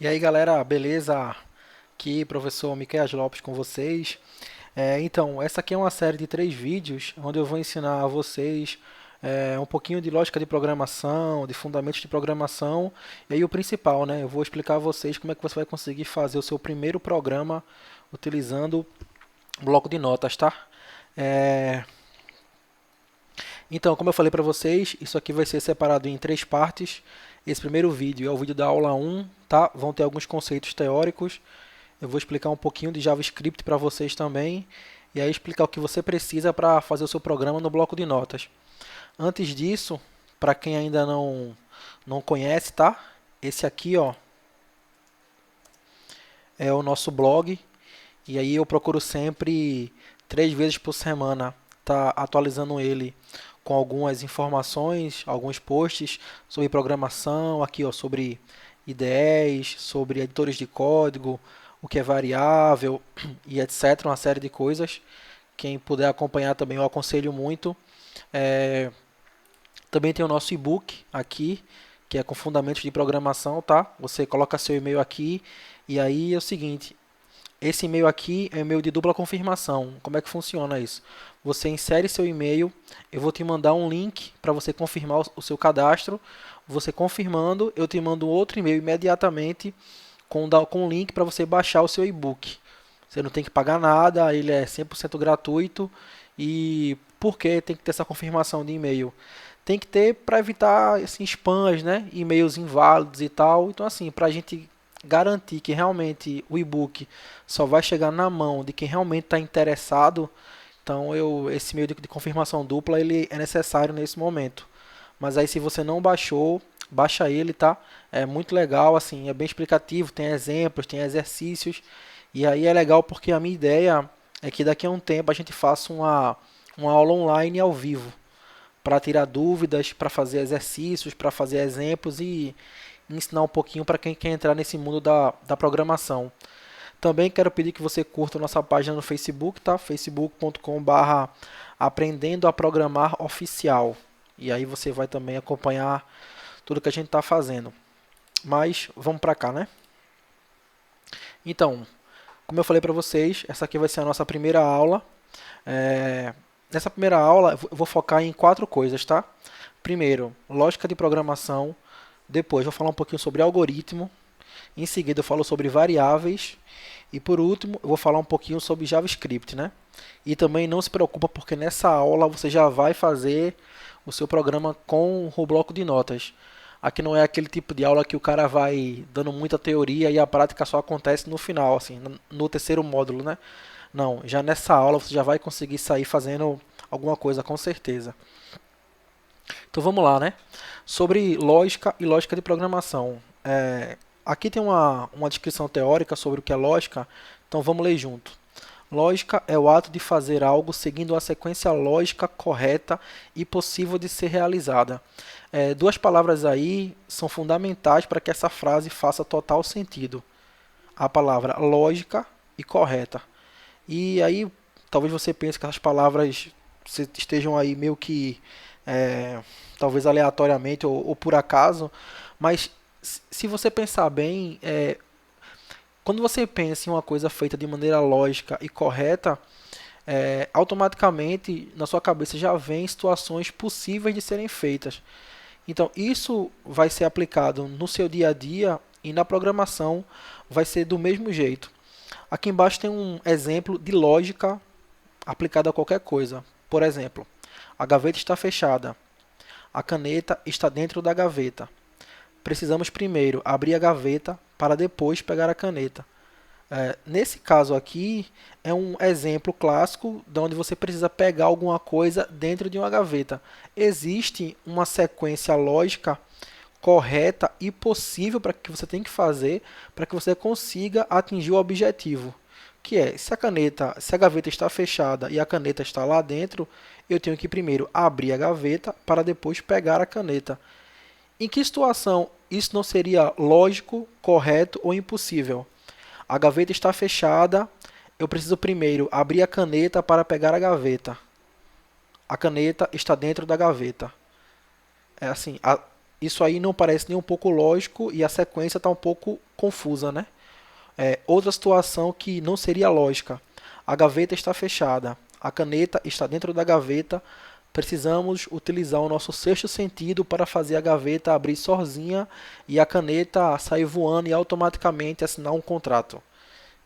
E aí galera, beleza? Aqui, professor Miquel Lopes com vocês. Então, essa aqui é uma série de 3 vídeos onde eu vou ensinar a vocês um pouquinho de lógica de programação, de fundamentos de programação e aí o principal, né? Eu vou explicar a vocês como é que você vai conseguir fazer o seu primeiro programa utilizando bloco de notas, tá? É, Então, como eu falei para vocês, isso aqui vai ser separado em 3 partes. Esse primeiro vídeo é o vídeo da aula 1, tá? Vão ter alguns conceitos teóricos. Eu vou explicar um pouquinho de JavaScript para vocês também. E aí explicar o que você precisa para fazer o seu programa no bloco de notas. Antes disso, para quem ainda não conhece, tá? Esse aqui, ó, é o nosso blog. E aí eu procuro sempre 3 vezes por semana tá atualizando ele com algumas informações, alguns posts sobre programação, aqui ó, sobre IDEs, sobre editores de código, o que é variável e etc. Uma série de coisas. Quem puder acompanhar também eu aconselho muito. É, Também tem o nosso e-book aqui, que é com fundamentos de programação, tá? Você coloca seu e-mail aqui e aí é o seguinte, esse e-mail aqui é e-mail de dupla confirmação. Como é que funciona isso? Você insere seu e-mail, eu vou te mandar um link para você confirmar o seu cadastro. Você confirmando, eu te mando outro e-mail imediatamente com um link para você baixar o seu e-book. Você não tem que pagar nada, ele é 100% gratuito. E por que tem que ter essa confirmação de e-mail? Tem que ter para evitar assim, spams, né? E-mails inválidos e tal. Então, assim, para a gente garantir que realmente o e-book só vai chegar na mão de quem realmente está interessado, então esse e-mail de confirmação dupla ele é necessário nesse momento. Mas aí se você não baixou, baixa ele, tá? É muito legal, assim, é bem explicativo, tem exemplos, tem exercícios. E aí é legal porque a minha ideia é que daqui a um tempo a gente faça uma aula online ao vivo para tirar dúvidas, para fazer exercícios, para fazer exemplos e ensinar um pouquinho para quem quer entrar nesse mundo da programação. Também quero pedir que você curta nossa página no Facebook, tá? facebook.com/barra Aprendendo a Programar Oficial. E aí você vai também acompanhar tudo que a gente está fazendo. Mas vamos para cá, né? Então, como eu falei para vocês, essa aqui vai ser a nossa primeira aula. É, Nessa primeira aula, eu vou focar em 4 coisas, tá? Primeiro, lógica de programação. Depois, vou falar um pouquinho sobre algoritmo. Em seguida, eu falo sobre variáveis. E por último, eu vou falar um pouquinho sobre JavaScript, né? E também não se preocupa porque nessa aula você já vai fazer o seu programa com o bloco de notas. Aqui não é aquele tipo de aula que o cara vai dando muita teoria e a prática só acontece no final, assim, no terceiro módulo, né? Não, já nessa aula você já vai conseguir sair fazendo alguma coisa com certeza. Então vamos lá, né? Sobre lógica e lógica de programação. Aqui tem uma descrição teórica sobre o que é lógica, então vamos ler junto. Lógica é o ato de fazer algo seguindo uma sequência lógica correta e possível de ser realizada. 2 palavras aí são fundamentais para que essa frase faça total sentido. A palavra lógica e correta. E aí, talvez você pense que essas palavras estejam aí meio que, é, talvez aleatoriamente ou por acaso, mas se você pensar bem, quando você pensa em uma coisa feita de maneira lógica e correta, automaticamente na sua cabeça já vem situações possíveis de serem feitas. Então, isso vai ser aplicado no seu dia a dia e na programação vai ser do mesmo jeito. Aqui embaixo tem um exemplo de lógica aplicada a qualquer coisa. Por exemplo, a gaveta está fechada, a caneta está dentro da gaveta. Precisamos primeiro abrir a gaveta para depois pegar a caneta. Nesse caso aqui, é um exemplo clássico de onde você precisa pegar alguma coisa dentro de uma gaveta. Existe uma sequência lógica correta e possível para que você tem que fazer para que você consiga atingir o objetivo, que é, se a gaveta está fechada e a caneta está lá dentro, eu tenho que primeiro abrir a gaveta para depois pegar a caneta. Em que situação isso não seria lógico, correto ou impossível? A gaveta está fechada, eu preciso primeiro abrir a caneta para pegar a gaveta. A caneta está dentro da gaveta. É assim, isso aí não parece nem um pouco lógico e a sequência está um pouco confusa, né? Outra situação que não seria lógica. A gaveta está fechada, a caneta está dentro da gaveta. Precisamos utilizar o nosso sexto sentido para fazer a gaveta abrir sozinha e a caneta sair voando e automaticamente assinar um contrato.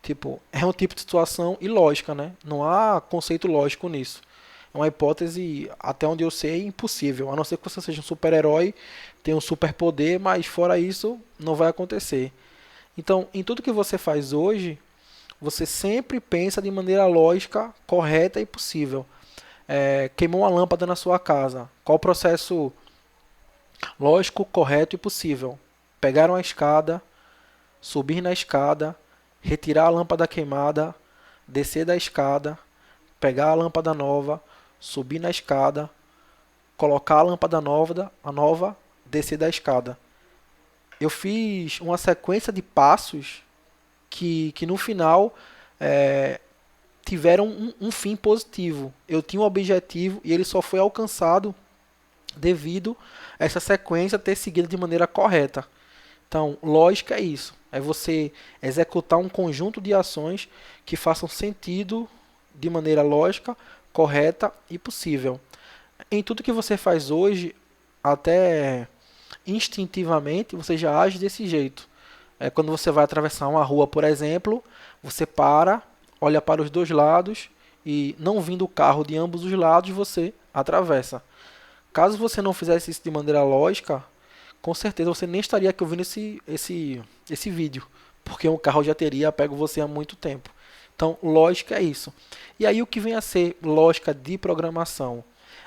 Tipo, é um tipo de situação ilógica, né? Não há conceito lógico nisso. É uma hipótese, até onde eu sei, impossível. A não ser que você seja um super-herói, tenha um superpoder, mas fora isso, não vai acontecer. Então, em tudo que você faz hoje, você sempre pensa de maneira lógica, correta e possível. Queimou uma lâmpada na sua casa. Qual o processo lógico, correto e possível? Pegar uma escada, subir na escada, retirar a lâmpada queimada, descer da escada, pegar a lâmpada nova, subir na escada, colocar a nova, descer da escada. Eu fiz uma sequência de passos que no final é, tiveram um fim positivo. Eu tinha um objetivo e ele só foi alcançado devido a essa sequência ter seguido de maneira correta. Então, lógica é isso. É você executar um conjunto de ações que façam sentido de maneira lógica, correta e possível. Em tudo que você faz hoje, até instintivamente, você já age desse jeito. Quando você vai atravessar uma rua, por exemplo, você para, olha para os dois lados e, não vindo o carro de ambos os lados, você atravessa. Caso você não fizesse isso de maneira lógica, com certeza você nem estaria aqui ouvindo esse vídeo, porque o carro já teria pego você há muito tempo. Então, lógica é isso. E aí, o que vem a ser lógica de programação?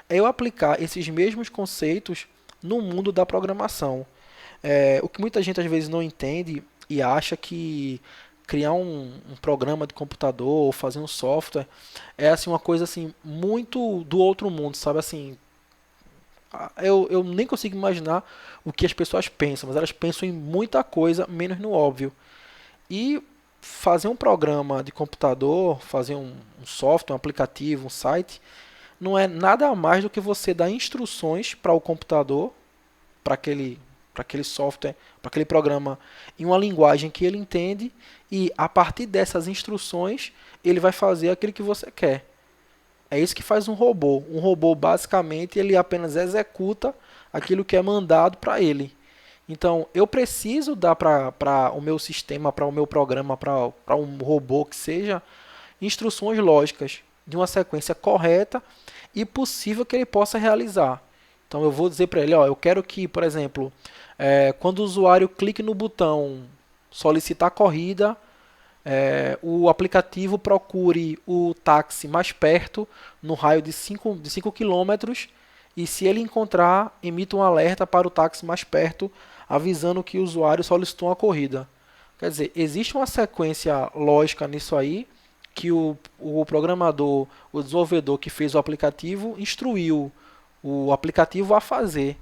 É eu aplicar esses mesmos conceitos no mundo da programação. O que muita gente às vezes não entende e acha que criar um programa de computador ou fazer um software é assim uma coisa assim muito do outro mundo, sabe assim, eu nem consigo imaginar o que as pessoas pensam, mas elas pensam em muita coisa, menos no óbvio. E fazer um programa de computador, fazer um software, um aplicativo, um site, não é nada mais do que você dar instruções para o computador, para aquele software, para aquele programa, em uma linguagem que ele entende, e a partir dessas instruções ele vai fazer aquilo que você quer. É isso que faz um robô. Um robô, basicamente, ele apenas executa aquilo que é mandado para ele. Então, eu preciso dar para o meu sistema, para o meu programa, para um robô que seja, instruções lógicas de uma sequência correta e possível que ele possa realizar. Então, eu vou dizer para ele, ó, eu quero que, por exemplo, quando o usuário clique no botão solicitar corrida, o aplicativo procure o táxi mais perto, no raio de 5 quilômetros, e se ele encontrar, emita um alerta para o táxi mais perto, avisando que o usuário solicitou uma corrida. Quer dizer, existe uma sequência lógica nisso aí, que o programador, o desenvolvedor que fez o aplicativo, instruiu o aplicativo a fazer.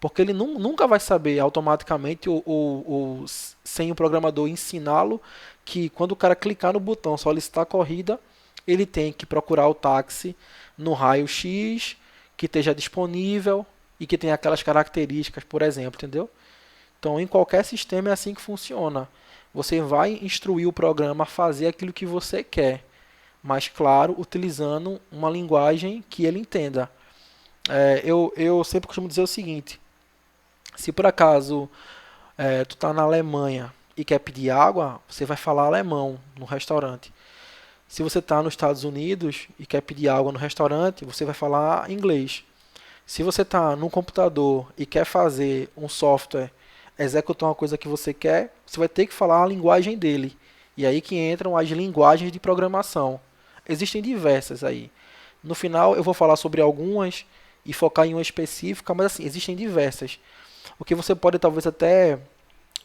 Porque ele nunca vai saber automaticamente, ou sem o programador ensiná-lo, que quando o cara clicar no botão solicitar corrida, ele tem que procurar o táxi no raio X, que esteja disponível e que tenha aquelas características, por exemplo, entendeu? Então, em qualquer sistema é assim que funciona. Você vai instruir o programa a fazer aquilo que você quer, mas, claro, utilizando uma linguagem que ele entenda. Eu sempre costumo dizer o seguinte: se por acaso tu está na Alemanha e quer pedir água, você vai falar alemão no restaurante. Se você está nos Estados Unidos e quer pedir água no restaurante, você vai falar inglês. Se você está no computador e quer fazer um software executar uma coisa que você quer, você vai ter que falar a linguagem dele. E aí que entram as linguagens de programação. Existem diversas aí. No final eu vou falar sobre algumas e focar em uma específica, mas assim, existem diversas. O que você pode talvez até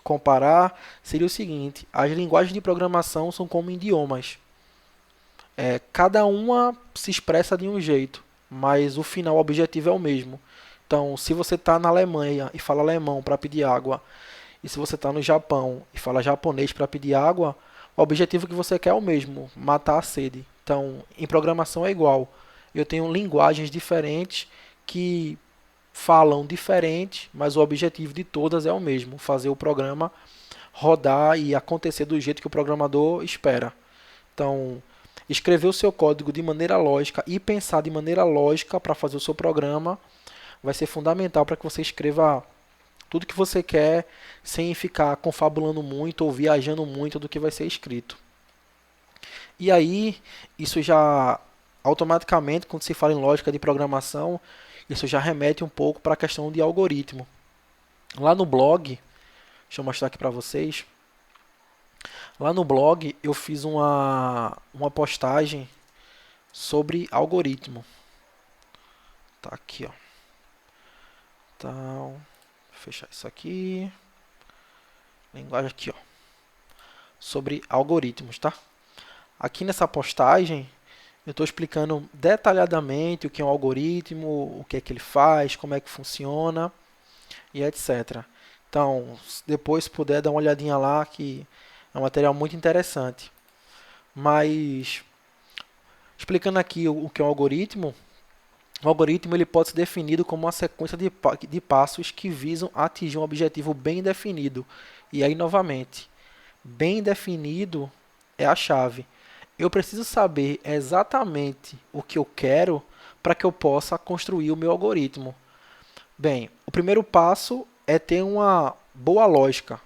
comparar seria o seguinte: as linguagens de programação são como idiomas. Cada uma se expressa de um jeito, mas o final, o objetivo é o mesmo. Então, se você está na Alemanha e fala alemão para pedir água, e se você está no Japão e fala japonês para pedir água, o objetivo que você quer é o mesmo: matar a sede. Então, em programação é igual. Eu tenho linguagens diferentes que falam diferente, mas o objetivo de todas é o mesmo: fazer o programa rodar e acontecer do jeito que o programador espera. Então, escrever o seu código de maneira lógica e pensar de maneira lógica para fazer o seu programa vai ser fundamental para que você escreva tudo que você quer sem ficar confabulando muito ou viajando muito do que vai ser escrito. E aí, isso já automaticamente, quando se fala em lógica de programação, isso já remete um pouco para a questão de algoritmo. Lá no blog, deixa eu mostrar aqui para vocês. Lá no blog eu fiz uma postagem sobre algoritmo. Tá aqui, ó. Então, vou fechar isso aqui. Linguagem aqui, ó. Sobre algoritmos, tá? Aqui nessa postagem eu estou explicando detalhadamente o que é um algoritmo, o que é que ele faz, como é que funciona e etc. Então, depois se puder dar uma olhadinha lá, que é um material muito interessante. Mas, explicando aqui o que é um algoritmo, o algoritmo ele pode ser definido como uma sequência de passos que visam atingir um objetivo bem definido. E aí, novamente, bem definido é a chave. Eu preciso saber exatamente o que eu quero para que eu possa construir o meu algoritmo. Bem, o primeiro passo é ter uma boa lógica,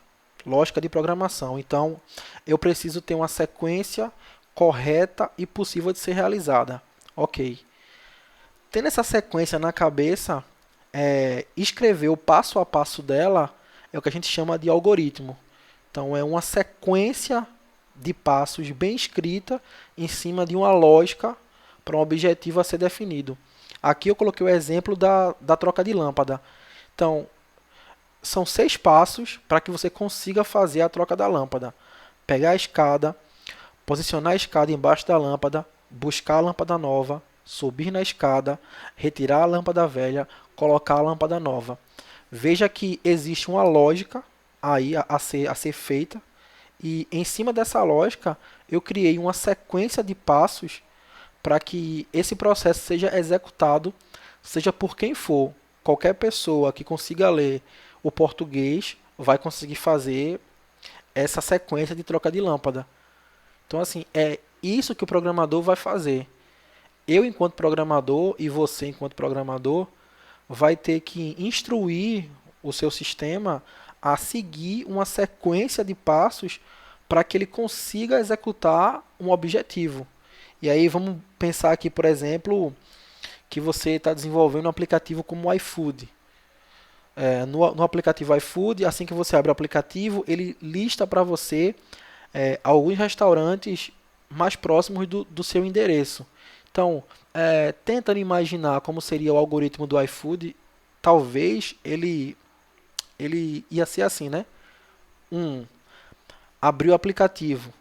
lógica de programação. Então, eu preciso ter uma sequência correta e possível de ser realizada. Ok. Tendo essa sequência na cabeça, escrever o passo a passo dela é o que a gente chama de algoritmo. Então, é uma sequência de passos bem escrita em cima de uma lógica para um objetivo a ser definido. Aqui eu coloquei o exemplo da troca de lâmpada. Então, são 6 passos para que você consiga fazer a troca da lâmpada. Pegar a escada, posicionar a escada embaixo da lâmpada, buscar a lâmpada nova, subir na escada, retirar a lâmpada velha, colocar a lâmpada nova. Veja que existe uma lógica aí a ser feita. E em cima dessa lógica, eu criei uma sequência de passos para que esse processo seja executado, seja por quem for. Qualquer pessoa que consiga ler o português vai conseguir fazer essa sequência de troca de lâmpada. Então, assim, é isso que o programador vai fazer. Eu, enquanto programador, e você, enquanto programador, vai ter que instruir o seu sistema a seguir uma sequência de passos para que ele consiga executar um objetivo. E aí vamos pensar aqui, por exemplo, que você está desenvolvendo um aplicativo como o iFood. No aplicativo iFood, assim que você abre o aplicativo, ele lista para você alguns restaurantes mais próximos do seu endereço. Então, tentando imaginar como seria o algoritmo do iFood, talvez ele ia ser assim, né? 1. Abrir o aplicativo.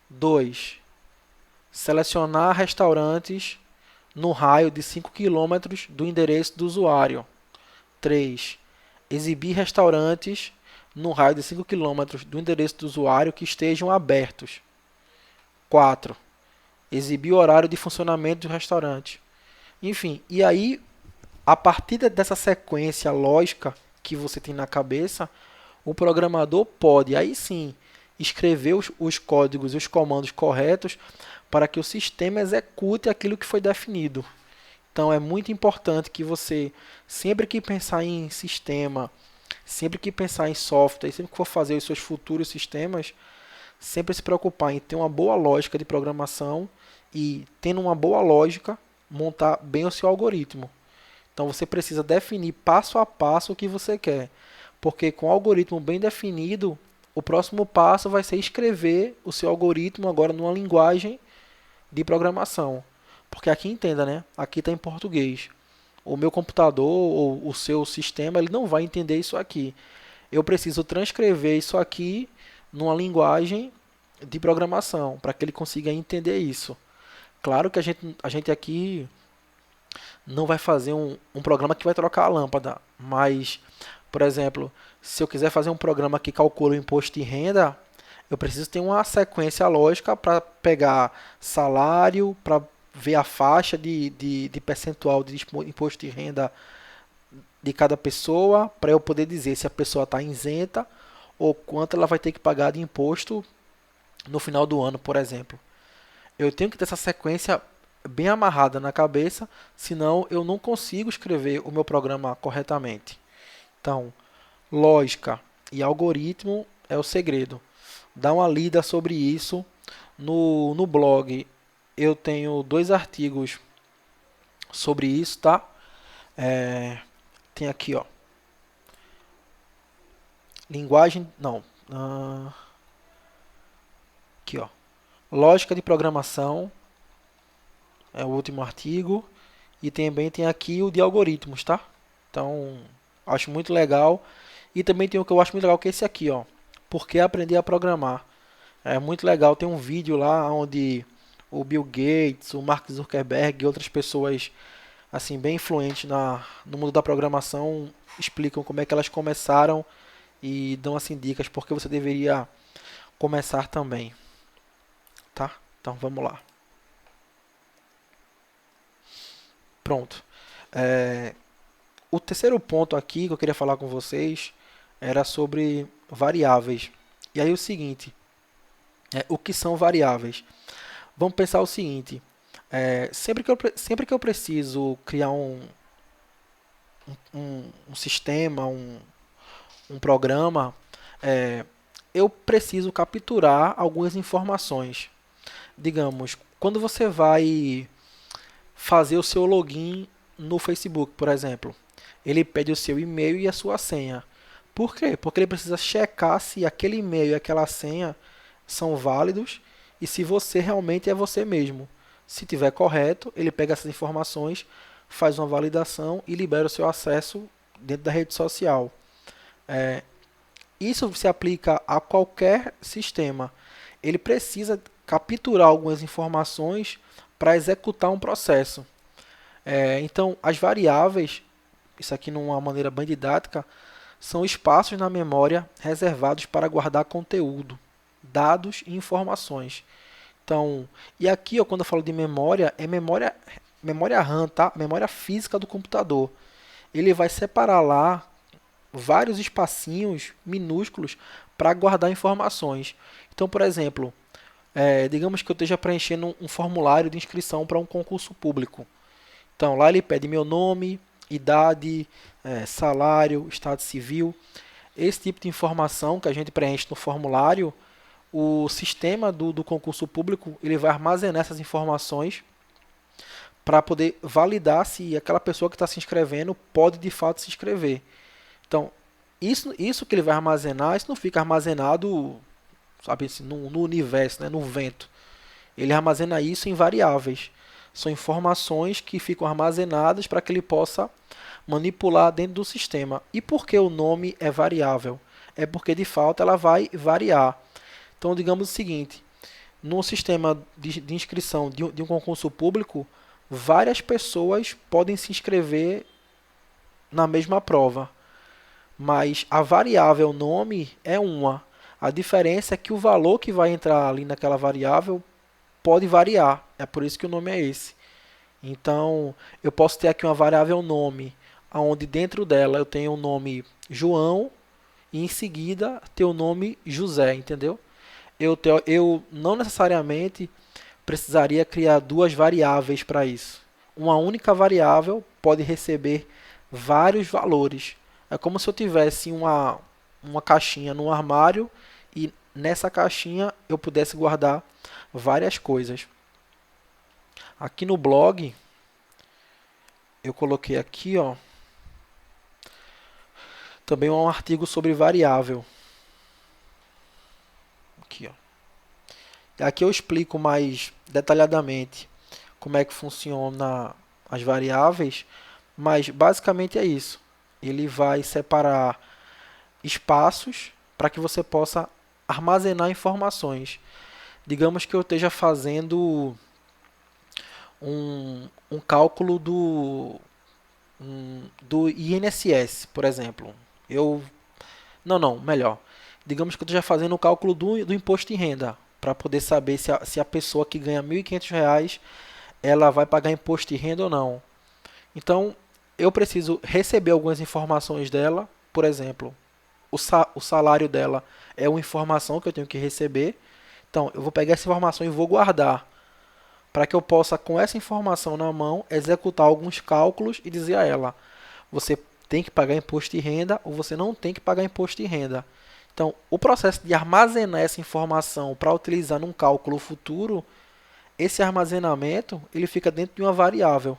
2. Selecionar restaurantes no raio de 5 km do endereço do usuário. 3. Exibir restaurantes no raio de 5 km do endereço do usuário que estejam abertos. 4. Exibir o horário de funcionamento do restaurante. Enfim, e aí, a partir dessa sequência lógica que você tem na cabeça, o programador pode, aí sim, escrever os códigos e os comandos corretos para que o sistema execute aquilo que foi definido. Então, é muito importante que você, sempre que pensar em sistema, sempre que pensar em software, sempre que for fazer os seus futuros sistemas, sempre se preocupar em ter uma boa lógica de programação e, tendo uma boa lógica, montar bem o seu algoritmo. Então você precisa definir passo a passo o que você quer, porque com o algoritmo bem definido, o próximo passo vai ser escrever o seu algoritmo agora numa linguagem de programação. Porque aqui entenda, né? Aqui está em português. O meu computador ou o seu sistema ele não vai entender isso aqui. Eu preciso transcrever isso aqui numa linguagem de programação para que ele consiga entender isso. Claro que a gente aqui não vai fazer um programa que vai trocar a lâmpada, mas, por exemplo, se eu quiser fazer um programa que calcula o imposto de renda, eu preciso ter uma sequência lógica para pegar salário, para ver a faixa de percentual de imposto de renda de cada pessoa, para eu poder dizer se a pessoa está isenta ou quanto ela vai ter que pagar de imposto no final do ano, por exemplo. Eu tenho que ter essa sequência bem amarrada na cabeça, senão eu não consigo escrever o meu programa corretamente. Então, lógica e algoritmo é o segredo. Dá uma lida sobre isso no blog. Eu tenho 2 artigos sobre isso, tá? Tem aqui, ó, linguagem, não, aqui, ó, lógica de programação é o último artigo e também tem aqui o de algoritmos, tá? Então, acho muito legal. E também tem o que eu acho muito legal que é esse aqui, ó, por que aprender a programar. É muito legal, tem um vídeo lá onde o Bill Gates, o Mark Zuckerberg e outras pessoas assim bem influentes no mundo da programação explicam como é que elas começaram e dão assim dicas porque você deveria começar também, tá? Então vamos lá. Pronto. É, o terceiro ponto aqui que eu queria falar com vocês era sobre variáveis. E aí o seguinte, o que são variáveis? Vamos pensar o seguinte, sempre que eu preciso criar um sistema, um programa, é, eu preciso capturar algumas informações. Digamos, quando você vai fazer o seu login no Facebook, por exemplo, ele pede o seu e-mail e a sua senha. Por quê? Porque ele precisa checar se aquele e-mail e aquela senha são válidos e se você realmente é você mesmo. Se tiver correto, ele pega essas informações, faz uma validação e libera o seu acesso dentro da rede social. Isso se aplica a qualquer sistema. Ele precisa capturar algumas informações para executar um processo. Então, as variáveis, isso aqui numa maneira bem didática, são espaços na memória reservados para guardar conteúdo, dados e informações. Então, e aqui, ó, quando eu falo de memória, é memória RAM, tá? Memória física do computador. Ele vai separar lá vários espacinhos minúsculos para guardar informações. Então, por exemplo, digamos que eu esteja preenchendo um formulário de inscrição para um concurso público. Então, lá ele pede meu nome, idade, salário, estado civil. Esse tipo de informação que a gente preenche no formulário, o sistema do concurso público ele vai armazenar essas informações para poder validar se aquela pessoa que está se inscrevendo pode de fato se inscrever. Então, isso que ele vai armazenar, isso não fica armazenado, sabe, assim, no universo, né, no vento. Ele armazena isso em variáveis. São informações que ficam armazenadas para que ele possa manipular dentro do sistema. E por que o nome é variável? É porque de fato ela vai variar. Então, digamos o seguinte: no sistema de inscrição de um concurso público, várias pessoas podem se inscrever na mesma prova, mas a variável nome é uma. A diferença é que o valor que vai entrar ali naquela variável pode variar. É por isso que o nome é esse. Então, eu posso ter aqui uma variável nome, onde dentro dela eu tenho o nome João e em seguida ter o nome José, entendeu? Eu não necessariamente precisaria criar 2 variáveis para isso. Uma única variável pode receber vários valores. É como se eu tivesse uma caixinha no armário e nessa caixinha eu pudesse guardar várias coisas. Aqui no blog, eu coloquei aqui, ó, também um artigo sobre variável. Aqui, ó. Aqui eu explico mais detalhadamente como é que funciona as variáveis, mas basicamente é isso. Ele vai separar espaços para que você possa armazenar informações. Digamos que eu esteja fazendo um cálculo do INSS, por exemplo. Eu não, melhor. Digamos que eu esteja fazendo o cálculo do imposto de renda, para poder saber se a pessoa que ganha R$ 1.500 ela vai pagar imposto de renda ou não. Então, eu preciso receber algumas informações dela, por exemplo, o salário dela é uma informação que eu tenho que receber. Então, eu vou pegar essa informação e vou guardar para que eu possa, com essa informação na mão, executar alguns cálculos e dizer a ela: você tem que pagar imposto de renda ou você não tem que pagar imposto de renda. Então, o processo de armazenar essa informação para utilizar num cálculo futuro, esse armazenamento ele fica dentro de uma variável.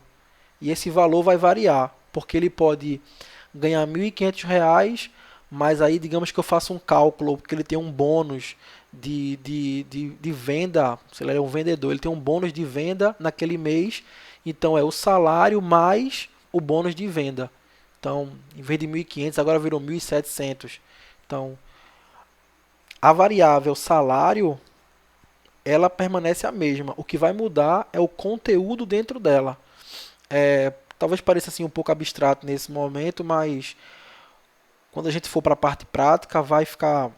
E esse valor vai variar, porque ele pode ganhar R$ 1.500, mas aí digamos que eu faça um cálculo, porque ele tem um bônus de venda, se ele é um vendedor, ele tem um bônus de venda naquele mês, então é o salário mais o bônus de venda. Então, em vez de 1.500, agora virou 1.700. Então, a variável salário, ela permanece a mesma. O que vai mudar é o conteúdo dentro dela. Talvez pareça assim um pouco abstrato nesse momento, mas quando a gente for para a parte prática vai ficar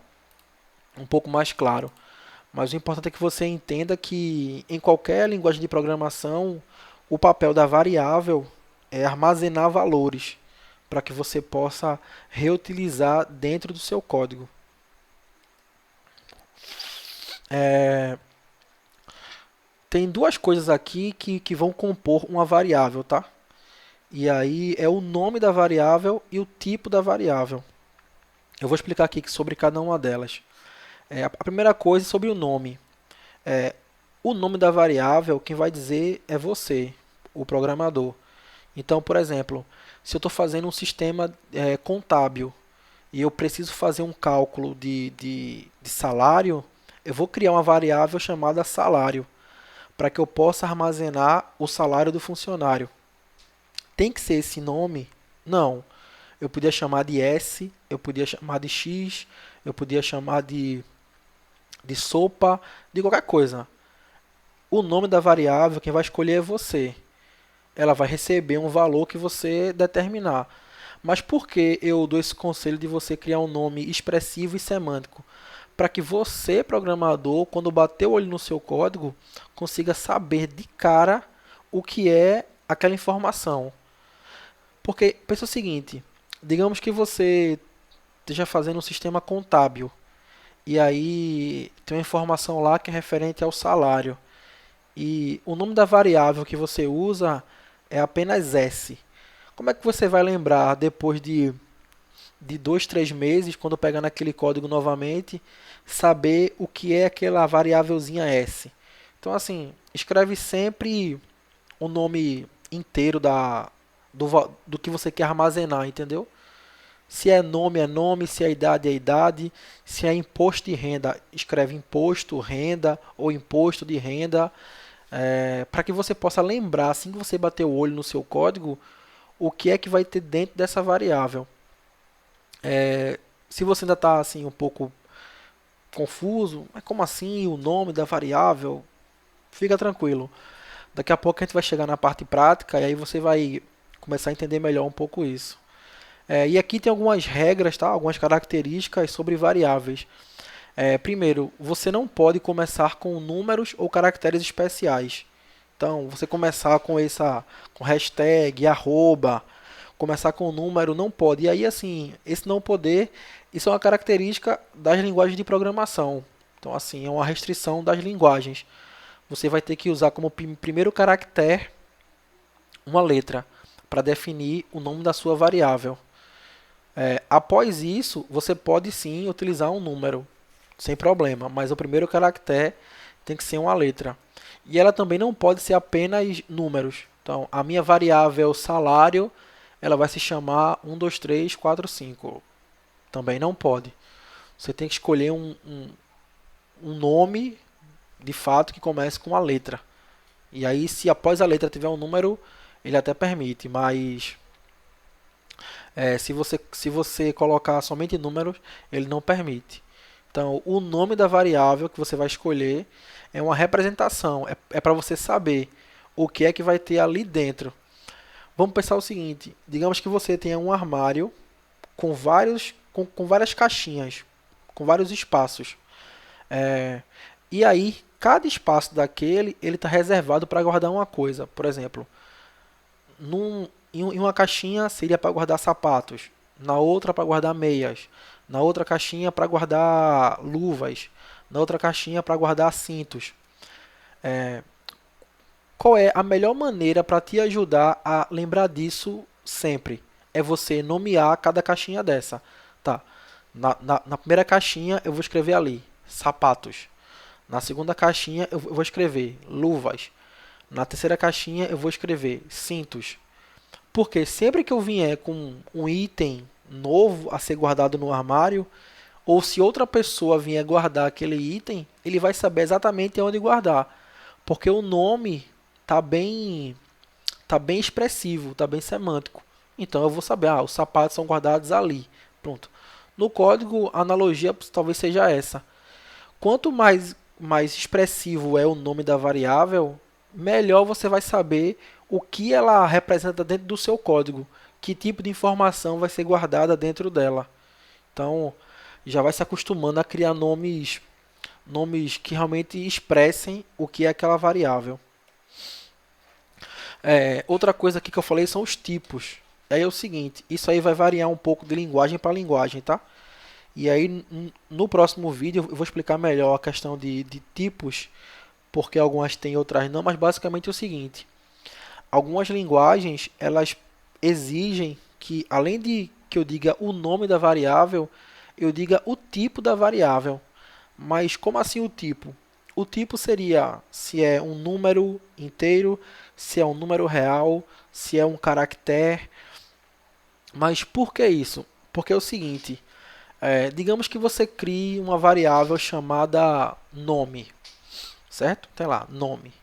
um pouco mais claro. Mas o importante é que você entenda que em qualquer linguagem de programação, o papel da variável é armazenar valores para que você possa reutilizar dentro do seu código. Tem duas coisas aqui que vão compor uma variável, tá? E aí é o nome da variável e o tipo da variável. Eu vou explicar aqui sobre cada uma delas. A primeira coisa é sobre o nome. É, o nome da variável, quem vai dizer é você, o programador. Então, por exemplo, se eu estou fazendo um sistema contábil e eu preciso fazer um cálculo de salário, eu vou criar uma variável chamada salário, para que eu possa armazenar o salário do funcionário. Tem que ser esse nome? Não. Eu podia chamar de S, eu podia chamar de X, eu podia chamar de sopa, de qualquer coisa. O nome da variável, quem vai escolher é você. Ela vai receber um valor que você determinar. Mas por que eu dou esse conselho de você criar um nome expressivo e semântico? Para que você, programador, quando bater o olho no seu código, consiga saber de cara o que é aquela informação. Porque pensa o seguinte, digamos que você esteja fazendo um sistema contábil e aí tem uma informação lá que é referente ao salário. E o nome da variável que você usa é apenas S. Como é que você vai lembrar depois de 2, 3 meses, quando pegar naquele código novamente, saber o que é aquela variávelzinha S? Então, assim, escreve sempre o nome inteiro do que você quer armazenar, entendeu? Se é nome, se é idade, se é imposto de renda, escreve imposto, renda ou imposto de renda, para que você possa lembrar, assim que você bater o olho no seu código, o que é que vai ter dentro dessa variável. Se você ainda está assim, um pouco confuso, mas como assim o nome da variável? Fica tranquilo. Daqui a pouco a gente vai chegar na parte prática e aí você vai começar a entender melhor um pouco isso. E aqui tem algumas regras, tá? Algumas características sobre variáveis. Primeiro, você não pode começar com números ou caracteres especiais. Então, você começar com hashtag, arroba, começar com número, não pode. E aí, assim, esse não poder, isso é uma característica das linguagens de programação. Então, assim, é uma restrição das linguagens. Você vai ter que usar como primeiro caractere uma letra para definir o nome da sua variável. Após isso, você pode sim utilizar um número, sem problema, mas o primeiro caractere tem que ser uma letra. E ela também não pode ser apenas números. Então, a minha variável salário, ela vai se chamar 1, 2, 3, 4, 5. Também não pode. Você tem que escolher um nome, de fato, que comece com a letra. E aí, se após a letra tiver um número, ele até permite, mas se você colocar somente números, ele não permite. Então, o nome da variável que você vai escolher é uma representação, é para você saber o que é que vai ter ali dentro. Vamos pensar o seguinte, digamos que você tenha um armário com várias caixinhas, com vários espaços. E aí, cada espaço daquele, ele está reservado para guardar uma coisa. Por exemplo, em uma caixinha seria para guardar sapatos, na outra para guardar meias, na outra caixinha para guardar luvas, na outra caixinha para guardar cintos. Qual é a melhor maneira para te ajudar a lembrar disso sempre? É você nomear cada caixinha dessa. Tá. Na primeira caixinha eu vou escrever ali sapatos. Na segunda caixinha eu vou escrever luvas. Na terceira caixinha eu vou escrever cintos. Porque sempre que eu vier com um item novo a ser guardado no armário, ou se outra pessoa vier guardar aquele item, ele vai saber exatamente onde guardar. Porque o nome tá bem expressivo, tá bem semântico. Então eu vou saber, os sapatos são guardados ali. Pronto. No código, a analogia talvez seja essa. Quanto mais expressivo é o nome da variável, melhor você vai saber o que ela representa dentro do seu código, que tipo de informação vai ser guardada dentro dela. Então, já vai se acostumando a criar nomes que realmente expressem o que é aquela variável. Outra coisa aqui que eu falei são os tipos. Aí é o seguinte, isso aí vai variar um pouco de linguagem para linguagem, tá? E aí no próximo vídeo eu vou explicar melhor a questão de tipos, porque algumas têm e outras não, mas basicamente é o seguinte, algumas linguagens elas exigem que além de que eu diga o nome da variável, eu diga o tipo da variável. Mas como assim o tipo? O tipo seria se é um número inteiro, se é um número real, se é um caractere. Mas por que isso? Porque é o seguinte, digamos que você crie uma variável chamada nome, certo? Tem lá, nome.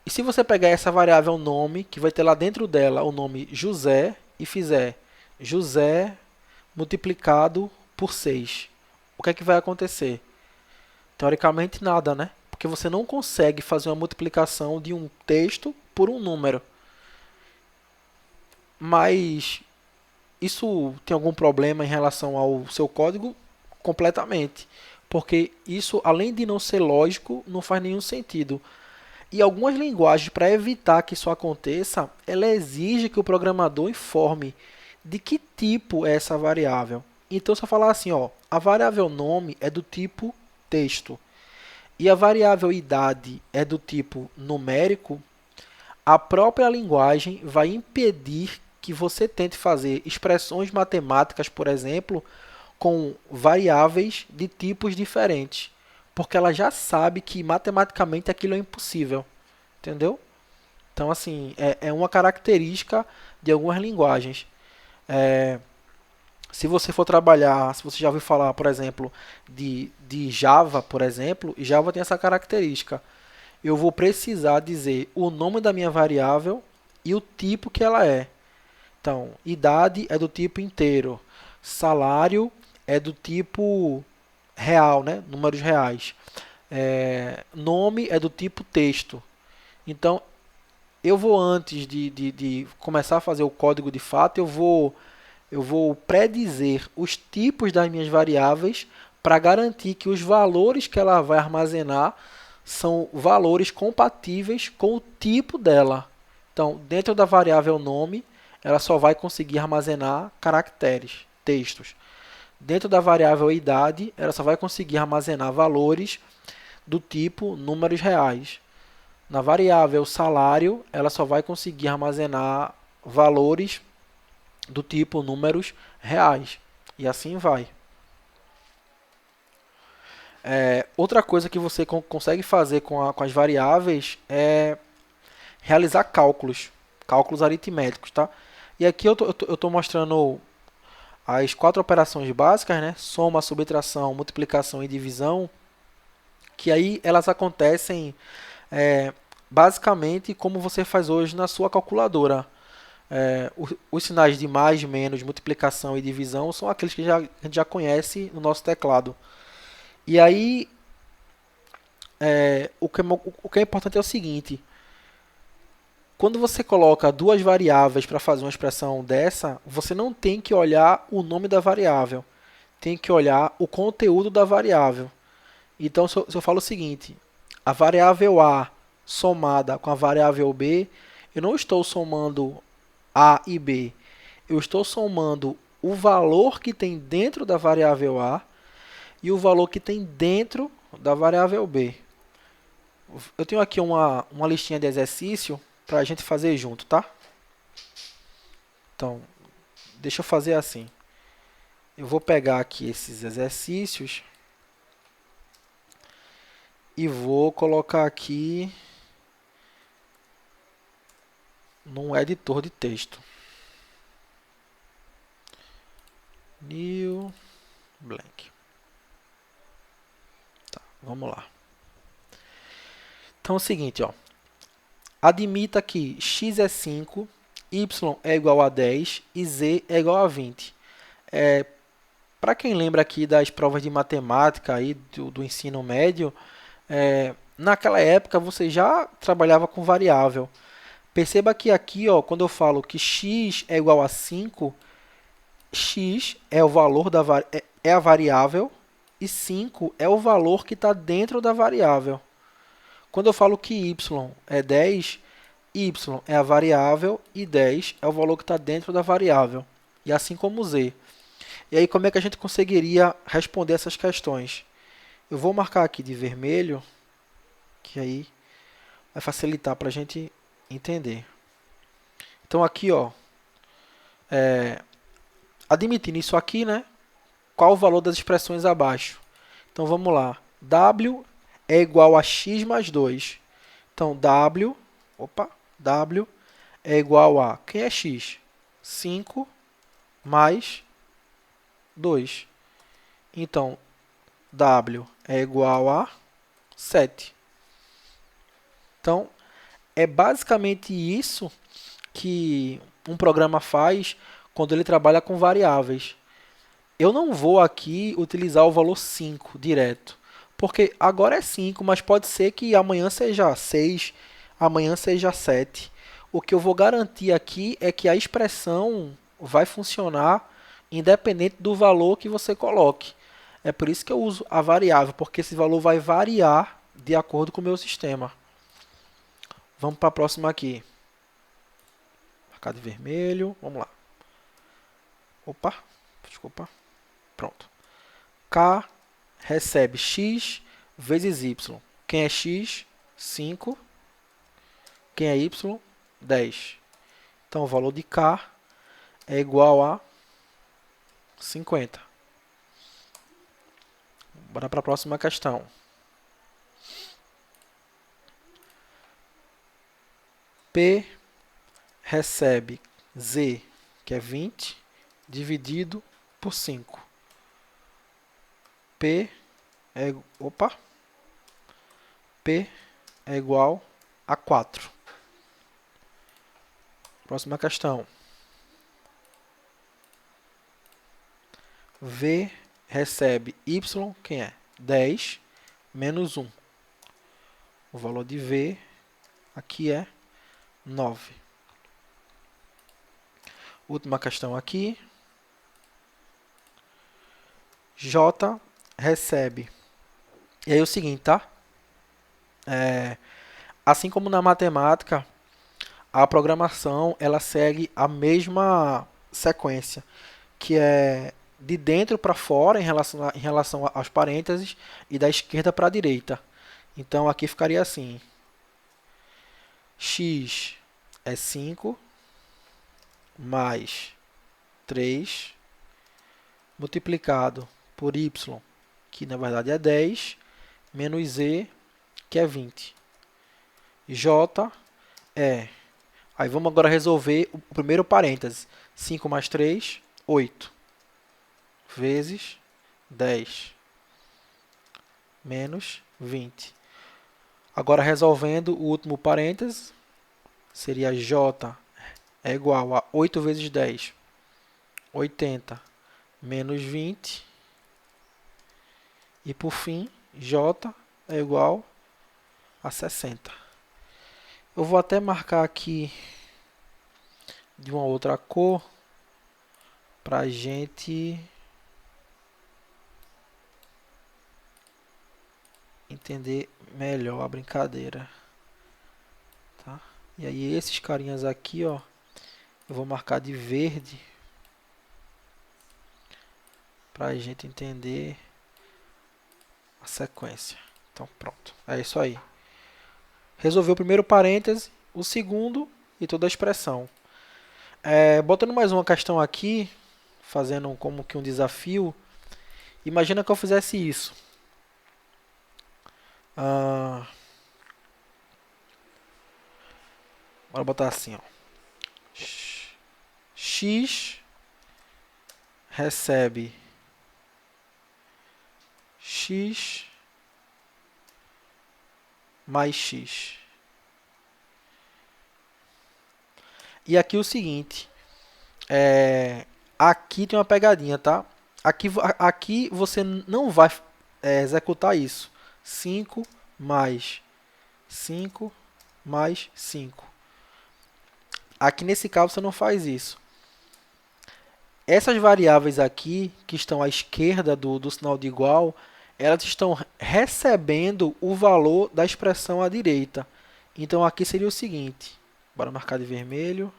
E se você pegar essa variável nome, que vai ter lá dentro dela o nome José, e fizer José multiplicado por 6, o que é que vai acontecer? Teoricamente nada, né? Porque você não consegue fazer uma multiplicação de um texto por um número. Mas isso tem algum problema em relação ao seu código? Completamente. Porque isso, além de não ser lógico, não faz nenhum sentido. E algumas linguagens, para evitar que isso aconteça, ela exige que o programador informe de que tipo é essa variável. Então, se eu falar assim, a variável nome é do tipo texto e a variável idade é do tipo numérico, a própria linguagem vai impedir que você tente fazer expressões matemáticas, por exemplo, com variáveis de tipos diferentes, porque ela já sabe que matematicamente aquilo é impossível, entendeu? Então, assim, é uma característica de algumas linguagens. Se você for trabalhar, se você já ouviu falar, por exemplo, de Java, por exemplo, Java tem essa característica. Eu vou precisar dizer o nome da minha variável e o tipo que ela é. Então, idade é do tipo inteiro, salário é do tipo real, né? Números reais. Nome é do tipo texto. Então, eu vou antes de começar a fazer o código de fato, eu vou predizer os tipos das minhas variáveis para garantir que os valores que ela vai armazenar são valores compatíveis com o tipo dela. Então, dentro da variável nome, ela só vai conseguir armazenar caracteres, textos. Dentro da variável idade, ela só vai conseguir armazenar valores do tipo números reais. Na variável salário, ela só vai conseguir armazenar valores do tipo números reais. E assim vai. Outra coisa que você consegue fazer com as variáveis é realizar cálculos aritméticos, tá? E aqui eu tô mostrando as 4 operações básicas, né? Soma, subtração, multiplicação e divisão, que aí elas acontecem basicamente como você faz hoje na sua calculadora. Os sinais de mais, menos, multiplicação e divisão são aqueles que a gente já conhece no nosso teclado. E aí, o que é importante é o seguinte: quando você coloca duas variáveis para fazer uma expressão dessa, você não tem que olhar o nome da variável, tem que olhar o conteúdo da variável. Então, se eu falo o seguinte, a variável A somada com a variável B, eu não estou somando A e B, eu estou somando o valor que tem dentro da variável A e o valor que tem dentro da variável B. Eu tenho aqui uma listinha de exercício para a gente fazer junto, tá? Então, deixa eu fazer assim. Eu vou pegar aqui esses exercícios e vou colocar aqui num editor de texto. New blank. Tá, vamos lá. Então é o seguinte, ó. Admita que x é 5, y é igual a 10 e z é igual a 20. Para quem lembra aqui das provas de matemática aí do ensino médio, naquela época você já trabalhava com variável. Perceba que aqui, ó, quando eu falo que x é igual a 5, x é o valor é a variável e 5 é o valor que está dentro da variável. Quando eu falo que y é 10, y é a variável e 10 é o valor que está dentro da variável. E assim como z. E aí, como é que a gente conseguiria responder essas questões? Eu vou marcar aqui de vermelho, que aí vai facilitar para a gente entender. Então, aqui, ó, admitindo isso aqui, né? Qual o valor das expressões abaixo? Então, vamos lá. W é igual a x mais 2. Então, W é igual a, quem é x? 5 mais 2. Então, W é igual a 7. Então, é basicamente isso que um programa faz quando ele trabalha com variáveis. Eu não vou aqui utilizar o valor 5 direto, porque agora é 5, mas pode ser que amanhã seja 6, amanhã seja 7. O que eu vou garantir aqui é que a expressão vai funcionar independente do valor que você coloque. É por isso que eu uso a variável, porque esse valor vai variar de acordo com o meu sistema. Vamos para a próxima aqui. Marcar de vermelho. Vamos lá. Opa, desculpa. Pronto. K recebe x vezes y. Quem é x? 5. Quem é y? 10. Então, o valor de K é igual a 50. Bora para a próxima questão. P recebe z, que é 20, dividido por 5. P é igual a 4. Próxima questão. V recebe y, quem é? 10 menos 1. O valor de V aqui é 9. Última questão aqui. J recebe. E aí é o seguinte, tá? Assim como na matemática, a programação ela segue a mesma sequência, que é de dentro para fora em relação aos parênteses e da esquerda para a direita. Então aqui ficaria assim: x é 5 mais 3 multiplicado por y, que na verdade é 10, menos z, que é 20. J é... Aí vamos agora resolver o primeiro parênteses. 5 mais 3, 8. Vezes 10. Menos 20. Agora resolvendo o último parênteses, seria J é igual a 8 vezes 10. 80 menos 20. E por fim, J é igual a 60. Eu vou até marcar aqui de uma outra cor para a gente entender melhor a brincadeira. Tá? E aí esses carinhas aqui, ó, eu vou marcar de verde para a gente entender a sequência. Então, pronto. É isso aí. Resolveu o primeiro parêntese, o segundo e toda a expressão. Botando mais uma questão aqui, fazendo como que um desafio. Imagina que eu fizesse isso. Bora botar assim, ó. X recebe x mais x. E aqui o seguinte, aqui tem uma pegadinha, tá? Aqui você não vai executar isso. 5 mais 5 mais 5. Aqui nesse caso você não faz isso. Essas variáveis aqui, que estão à esquerda do sinal de igual, elas estão recebendo o valor da expressão à direita. Então aqui seria o seguinte, bora marcar de vermelho.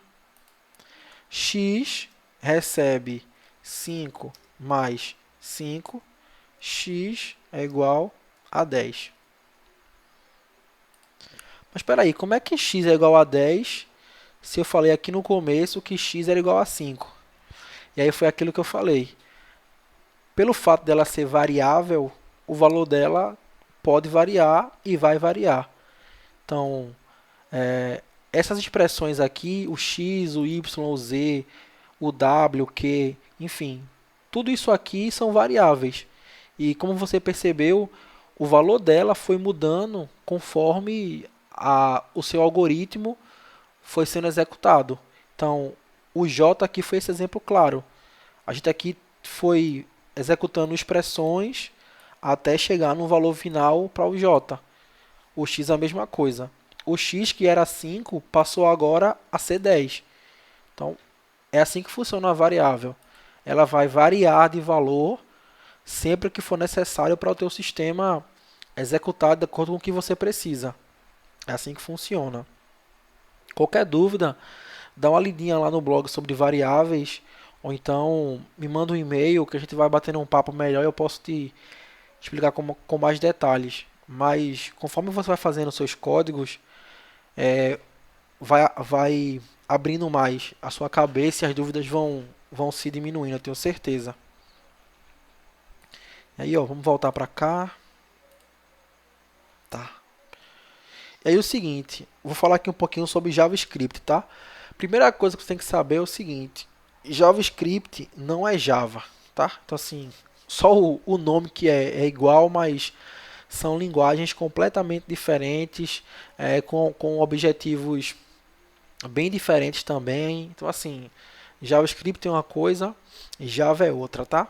X recebe 5 mais 5, x é igual a 10. Mas espera aí, como é que x é igual a 10 se eu falei aqui no começo que x era igual a 5? E aí foi aquilo que eu falei. Pelo fato dela ser variável, o valor dela pode variar e vai variar. Então, essas expressões aqui, o x, o y, o z, o w, o q, enfim, tudo isso aqui são variáveis. E como você percebeu, o valor dela foi mudando conforme o seu algoritmo foi sendo executado. Então, o j aqui foi esse exemplo claro. A gente aqui foi executando expressões até chegar no valor final para o j. O x é a mesma coisa. O x, que era 5, passou agora a ser 10. Então, é assim que funciona a variável. Ela vai variar de valor sempre que for necessário para o teu sistema executar de acordo com o que você precisa. É assim que funciona. Qualquer dúvida, dá uma lidinha lá no blog sobre variáveis, ou então me manda um e-mail que a gente vai batendo um papo melhor e eu posso te explicar com mais detalhes. Mas conforme você vai fazendo seus códigos, vai abrindo mais a sua cabeça e as dúvidas vão se diminuindo, eu tenho certeza. E aí, ó, vamos voltar para cá. Tá. E aí o seguinte, vou falar aqui um pouquinho sobre JavaScript, tá? Primeira coisa que você tem que saber é o seguinte, JavaScript não é Java, tá? Então assim, só o nome que é igual, mas são linguagens completamente diferentes, com objetivos bem diferentes também. Então assim, JavaScript é uma coisa, Java é outra, tá?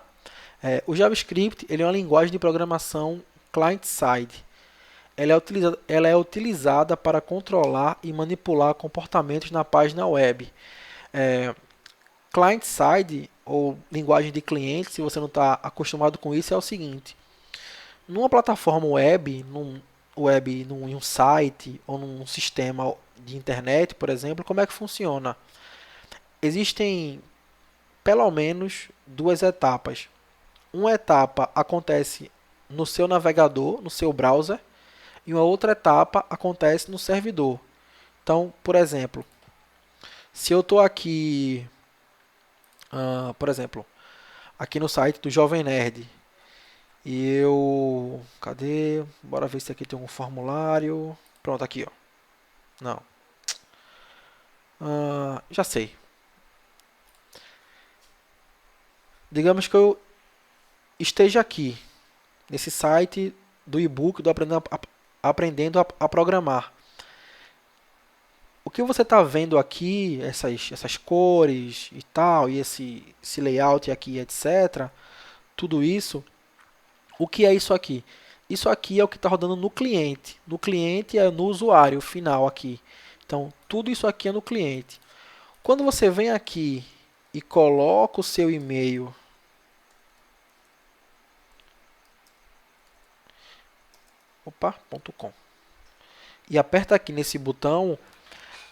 O JavaScript ele é uma linguagem de programação client-side. Ela é utilizada para controlar e manipular comportamentos na página web. Client-side, ou linguagem de cliente, se você não está acostumado com isso, é o seguinte. Numa plataforma web, em um site ou num sistema de internet, por exemplo, como é que funciona? Existem pelo menos duas etapas. Uma etapa acontece no seu navegador, no seu browser, e uma outra etapa acontece no servidor. Então, por exemplo, se eu estou aqui, por exemplo, aqui no site do Jovem Nerd, e eu... Cadê? Bora ver se aqui tem um formulário. Pronto, aqui, ó. Não. Já sei. Digamos que eu esteja aqui, nesse site do e-book do Aprendendo a Programar. O que você está vendo aqui, essas cores e tal, e esse layout aqui, etc., tudo isso, o que é isso aqui? Isso aqui é o que está rodando no cliente. No cliente é no usuário final aqui. Então, tudo isso aqui é no cliente. Quando você vem aqui e coloca o seu e-mail .com e aperta aqui nesse botão,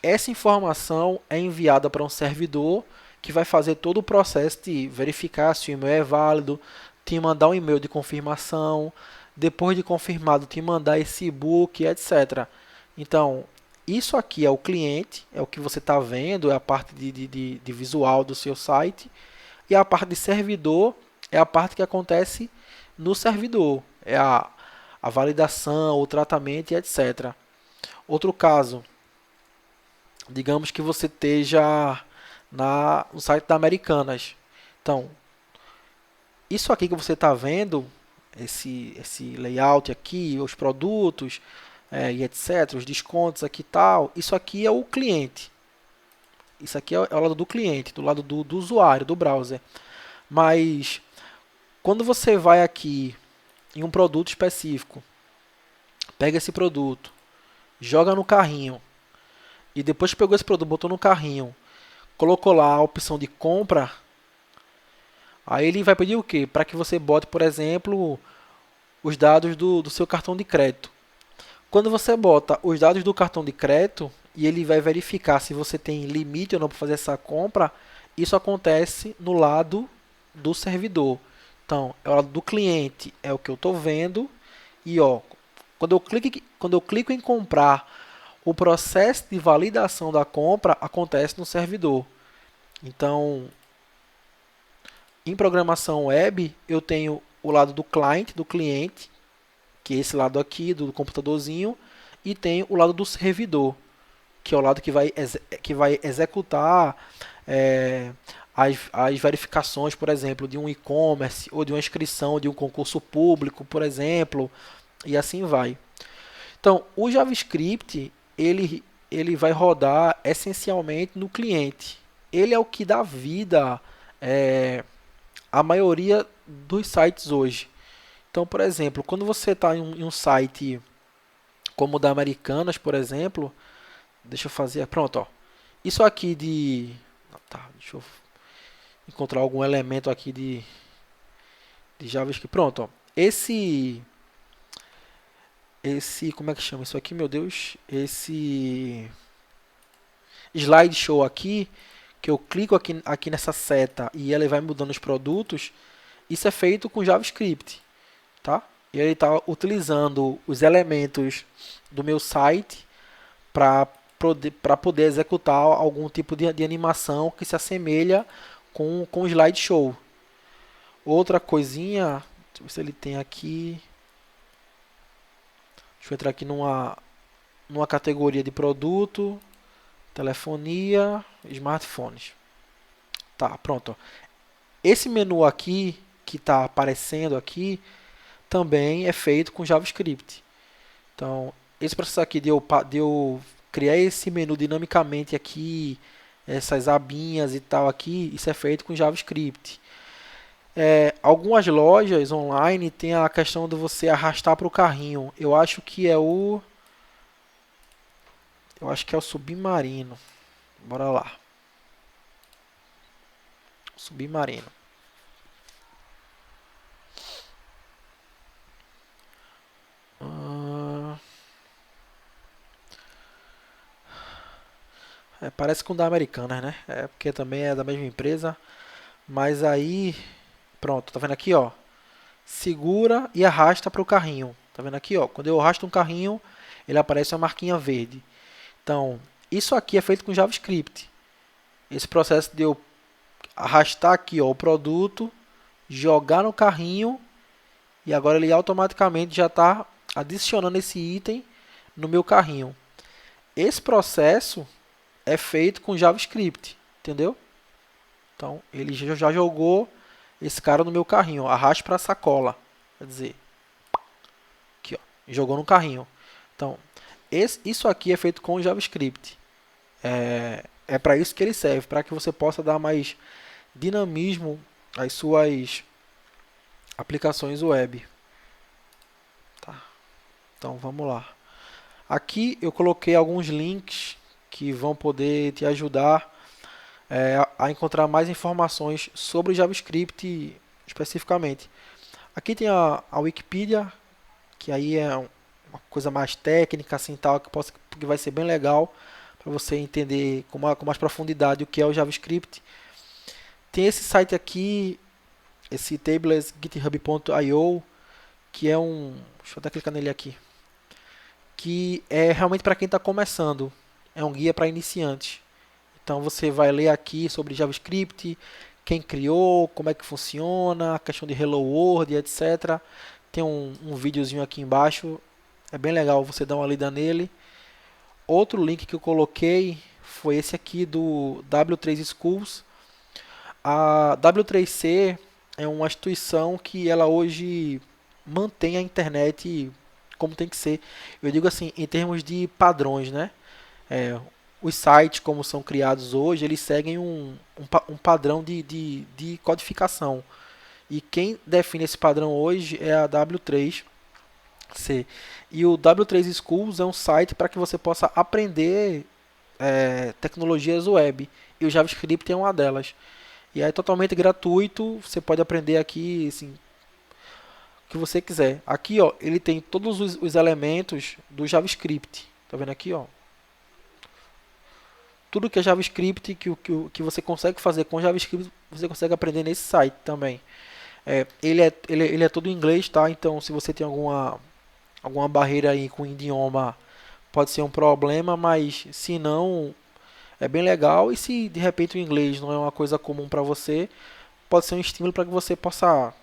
essa informação é enviada para um servidor que vai fazer todo o processo de verificar se o e-mail é válido, te mandar um e-mail de confirmação, depois de confirmado te mandar esse e-book, etc. Então, isso aqui é o cliente, é o que você está vendo, é a parte de visual do seu site, e a parte de servidor é a parte que acontece no servidor, é a validação, o tratamento e etc. Outro caso, digamos que você esteja no site da Americanas. Então, isso aqui que você está vendo, esse layout aqui, os produtos e etc., os descontos aqui e tal, isso aqui é o cliente. Isso aqui é o lado do cliente, do lado do usuário, do browser. Mas quando você vai aqui em um produto específico, pega esse produto, joga no carrinho, e depois que pegou esse produto, botou no carrinho, colocou lá a opção de compra, aí ele vai pedir o quê? Para que você bote, por exemplo, os dados do seu cartão de crédito. Quando você bota os dados do cartão de crédito e ele vai verificar se você tem limite ou não para fazer essa compra, isso acontece no lado do servidor. Então, é o lado do cliente, é o que eu estou vendo. E ó, quando eu clico em comprar, o processo de validação da compra acontece no servidor. Então, em programação web, eu tenho o lado do client, do cliente, que é esse lado aqui do computadorzinho, e tenho o lado do servidor, que é o lado que vai executar as verificações, por exemplo, de um e-commerce ou de uma inscrição de um concurso público, por exemplo, e assim vai. Então, o JavaScript, ele vai rodar essencialmente no cliente. Ele é o que dá vida à maioria dos sites hoje. Então, por exemplo, quando você está em um site como o da Americanas, por exemplo, deixa eu fazer, pronto, ó. Isso aqui tá, deixa eu encontrar algum elemento aqui de JavaScript. Pronto, ó. Como é que chama isso aqui, meu Deus? Esse slideshow aqui, que eu clico aqui nessa seta e ele vai mudando os produtos, isso é feito com JavaScript, tá? E ele está utilizando os elementos do meu site para poder executar algum tipo de animação que se assemelha com o slideshow. Outra coisinha, deixa eu ver se ele tem aqui. Deixa eu entrar aqui numa categoria de produto, telefonia, smartphones. Tá, pronto. Esse menu aqui, que está aparecendo aqui, também é feito com JavaScript. Então, esse processo aqui de eu criar esse menu dinamicamente aqui, essas abinhas e tal aqui, isso é feito com JavaScript. Algumas lojas online tem a questão de você arrastar para o carrinho. Eu acho que é o Submarino. Bora lá. Submarino. Parece com o da Americanas, né? Porque também é da mesma empresa. Mas aí, pronto, tá vendo aqui, ó? Segura e arrasta para o carrinho. Tá vendo aqui, ó? Quando eu arrasto um carrinho, ele aparece uma marquinha verde. Então, isso aqui é feito com JavaScript. Esse processo de eu arrastar aqui, ó, o produto, jogar no carrinho e agora ele automaticamente já está adicionando esse item no meu carrinho. Esse processo é feito com JavaScript, entendeu? Então, ele já jogou esse cara no meu carrinho, arraste para a sacola, quer dizer, aqui, ó, jogou no carrinho. Então, isso aqui é feito com JavaScript. É para isso que ele serve, para que você possa dar mais dinamismo às suas aplicações web. Tá. Então, vamos lá. Aqui eu coloquei alguns links que vão poder te ajudar a encontrar mais informações sobre o JavaScript especificamente. Aqui tem a Wikipedia, que aí é uma coisa mais técnica, assim, tal, que vai ser bem legal para você entender com mais profundidade o que é o JavaScript. Tem esse site aqui, esse tables github.io, que é um, deixa eu até clicar nele aqui, que é realmente para quem está começando, é um guia para iniciantes. Então você vai ler aqui sobre JavaScript, quem criou, como é que funciona, a questão de Hello World, etc. Tem um videozinho aqui embaixo, é bem legal você dar uma lida nele. Outro link que eu coloquei foi esse aqui do W3 Schools. A W3C é uma instituição que ela hoje mantém a internet como tem que ser. Eu digo assim, em termos de padrões, né? É, os sites, como são criados hoje, eles seguem um padrão de codificação. E quem define esse padrão hoje é a W3C. E o W3 Schools é um site para que você possa aprender tecnologias web. E o JavaScript é uma delas. E é totalmente gratuito, você pode aprender aqui assim, o que você quiser. Aqui, ó, ele tem todos os elementos do JavaScript. Tá vendo aqui, ó? Tudo que é JavaScript que você consegue fazer com JavaScript, você consegue aprender nesse site também. Ele é todo em inglês, tá? Então, se você tem alguma barreira aí com o idioma, pode ser um problema, mas se não, é bem legal. E se de repente o inglês não é uma coisa comum para você, pode ser um estímulo para que você possa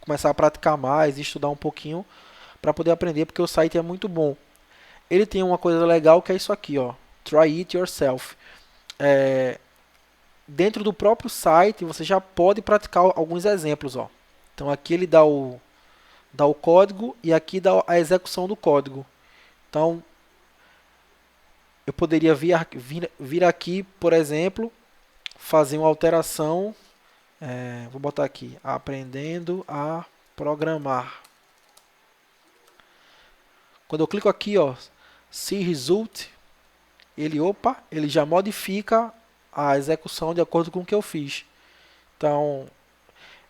começar a praticar mais e estudar um pouquinho para poder aprender, porque o site é muito bom. Ele tem uma coisa legal que é isso aqui, ó. Try it yourself. É, dentro do próprio site você já pode praticar alguns exemplos, ó. Então aqui ele dá o código e aqui dá a execução do código. Então eu poderia vir aqui, por exemplo, fazer uma alteração. Vou botar aqui, aprendendo a programar. Quando eu clico aqui, ó, see result, ele já modifica a execução de acordo com o que eu fiz. Então,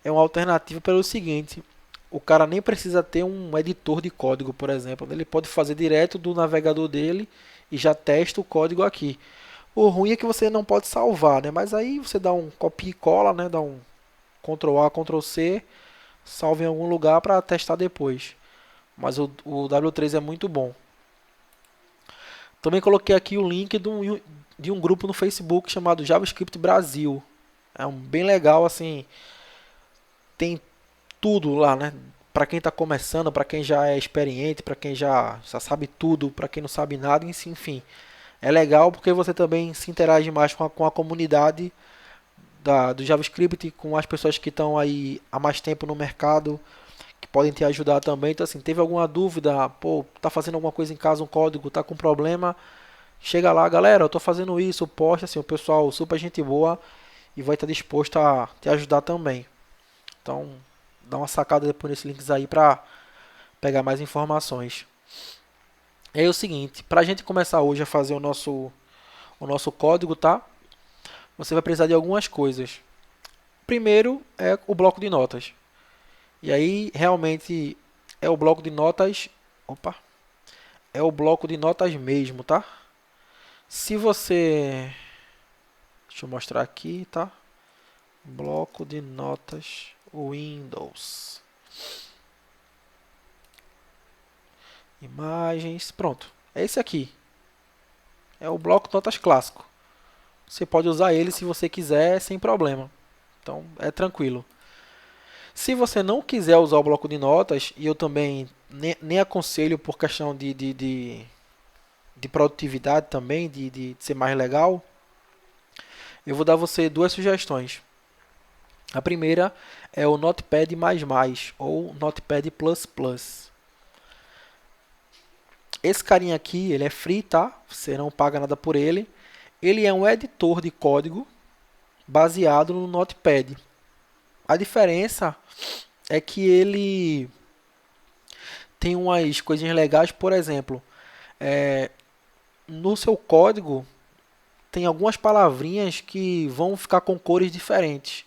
é uma alternativa pelo seguinte, o cara nem precisa ter um editor de código, por exemplo. Ele pode fazer direto do navegador dele e já testa o código aqui. O ruim é que você não pode salvar, né? Mas aí você dá um copia e cola, né? Dá um Ctrl A, Ctrl C, salva em algum lugar para testar depois. Mas o W3 é muito bom. Também coloquei aqui o link de um grupo no Facebook chamado JavaScript Brasil. É bem legal, assim, tem tudo lá, né? Para quem está começando, para quem já é experiente, para quem já sabe tudo, para quem não sabe nada, enfim. É legal porque você também se interage mais com a comunidade do JavaScript, com as pessoas que estão aí há mais tempo no mercado, que podem te ajudar também. Então, assim, teve alguma dúvida, pô, tá fazendo alguma coisa em casa, um código, tá com problema, chega lá, galera, eu tô fazendo isso, posta, assim, o pessoal super gente boa e vai estar disposto a te ajudar também. Então, dá uma sacada depois nesses links aí para pegar mais informações. É o seguinte, para a gente começar hoje a fazer o nosso código, tá? Você vai precisar de algumas coisas. Primeiro é o bloco de notas. E aí realmente é o bloco de notas. Opa! É o bloco de notas mesmo, tá? Se você. Deixa eu mostrar aqui, tá? Bloco de notas Windows. Imagens. Pronto. É esse aqui. É o bloco de notas clássico. Você pode usar ele se você quiser, sem problema. Então é tranquilo. Se você não quiser usar o bloco de notas, e eu também nem aconselho por questão de produtividade também, de ser mais legal, eu vou dar a você duas sugestões. A primeira é o Notepad++ ou Notepad++. Esse carinha aqui, ele é free, tá? Você não paga nada por ele. Ele é um editor de código baseado no Notepad. A diferença é que ele tem umas coisinhas legais, por exemplo, no seu código tem algumas palavrinhas que vão ficar com cores diferentes.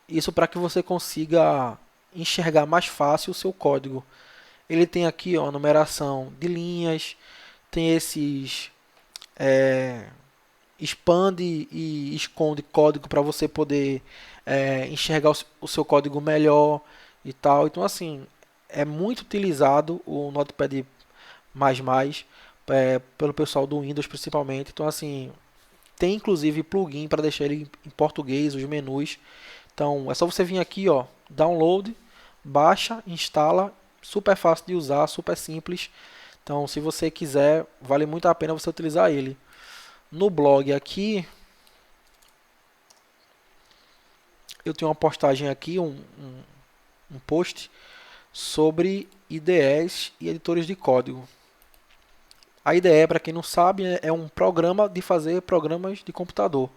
Isso para que você consiga enxergar mais fácil o seu código. Ele tem aqui, ó, a numeração de linhas, tem esses expande e esconde código para você poder enxergar o seu código melhor e tal. Então, assim, é muito utilizado o Notepad++, pelo pessoal do Windows principalmente. Então, assim, tem inclusive plugin para deixar ele em português, os menus. Então, é só você vir aqui, ó, download, baixa, instala, super fácil de usar, super simples. Então, se você quiser, vale muito a pena você utilizar ele. No blog aqui, eu tenho uma postagem aqui, um post sobre IDEs e editores de código. A IDE, para quem não sabe, é um programa de fazer programas de computador.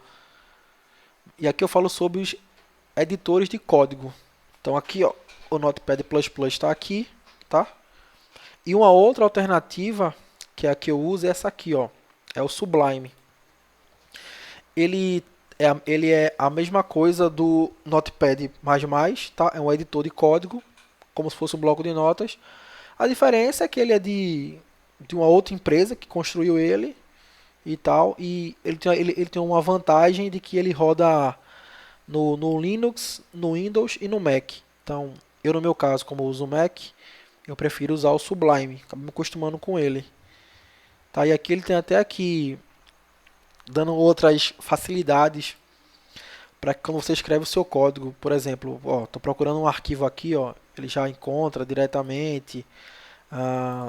E aqui eu falo sobre os editores de código. Então aqui, ó, o Notepad++ está aqui, tá? E uma outra alternativa que é a que eu uso é essa aqui, ó, é o Sublime. Ele é a mesma coisa do Notepad++, tá? É um editor de código, como se fosse um bloco de notas. A diferença é que ele é de uma outra empresa que construiu ele e tal. E ele tem uma vantagem de que ele roda no Linux, no Windows e no Mac. Então, eu no meu caso, como eu uso o Mac, eu prefiro usar o Sublime. Acabo me acostumando com ele. Tá? E aqui ele tem até aqui dando outras facilidades para quando você escreve o seu código. Por exemplo, ó, tô procurando um arquivo aqui, ó, ele já encontra diretamente.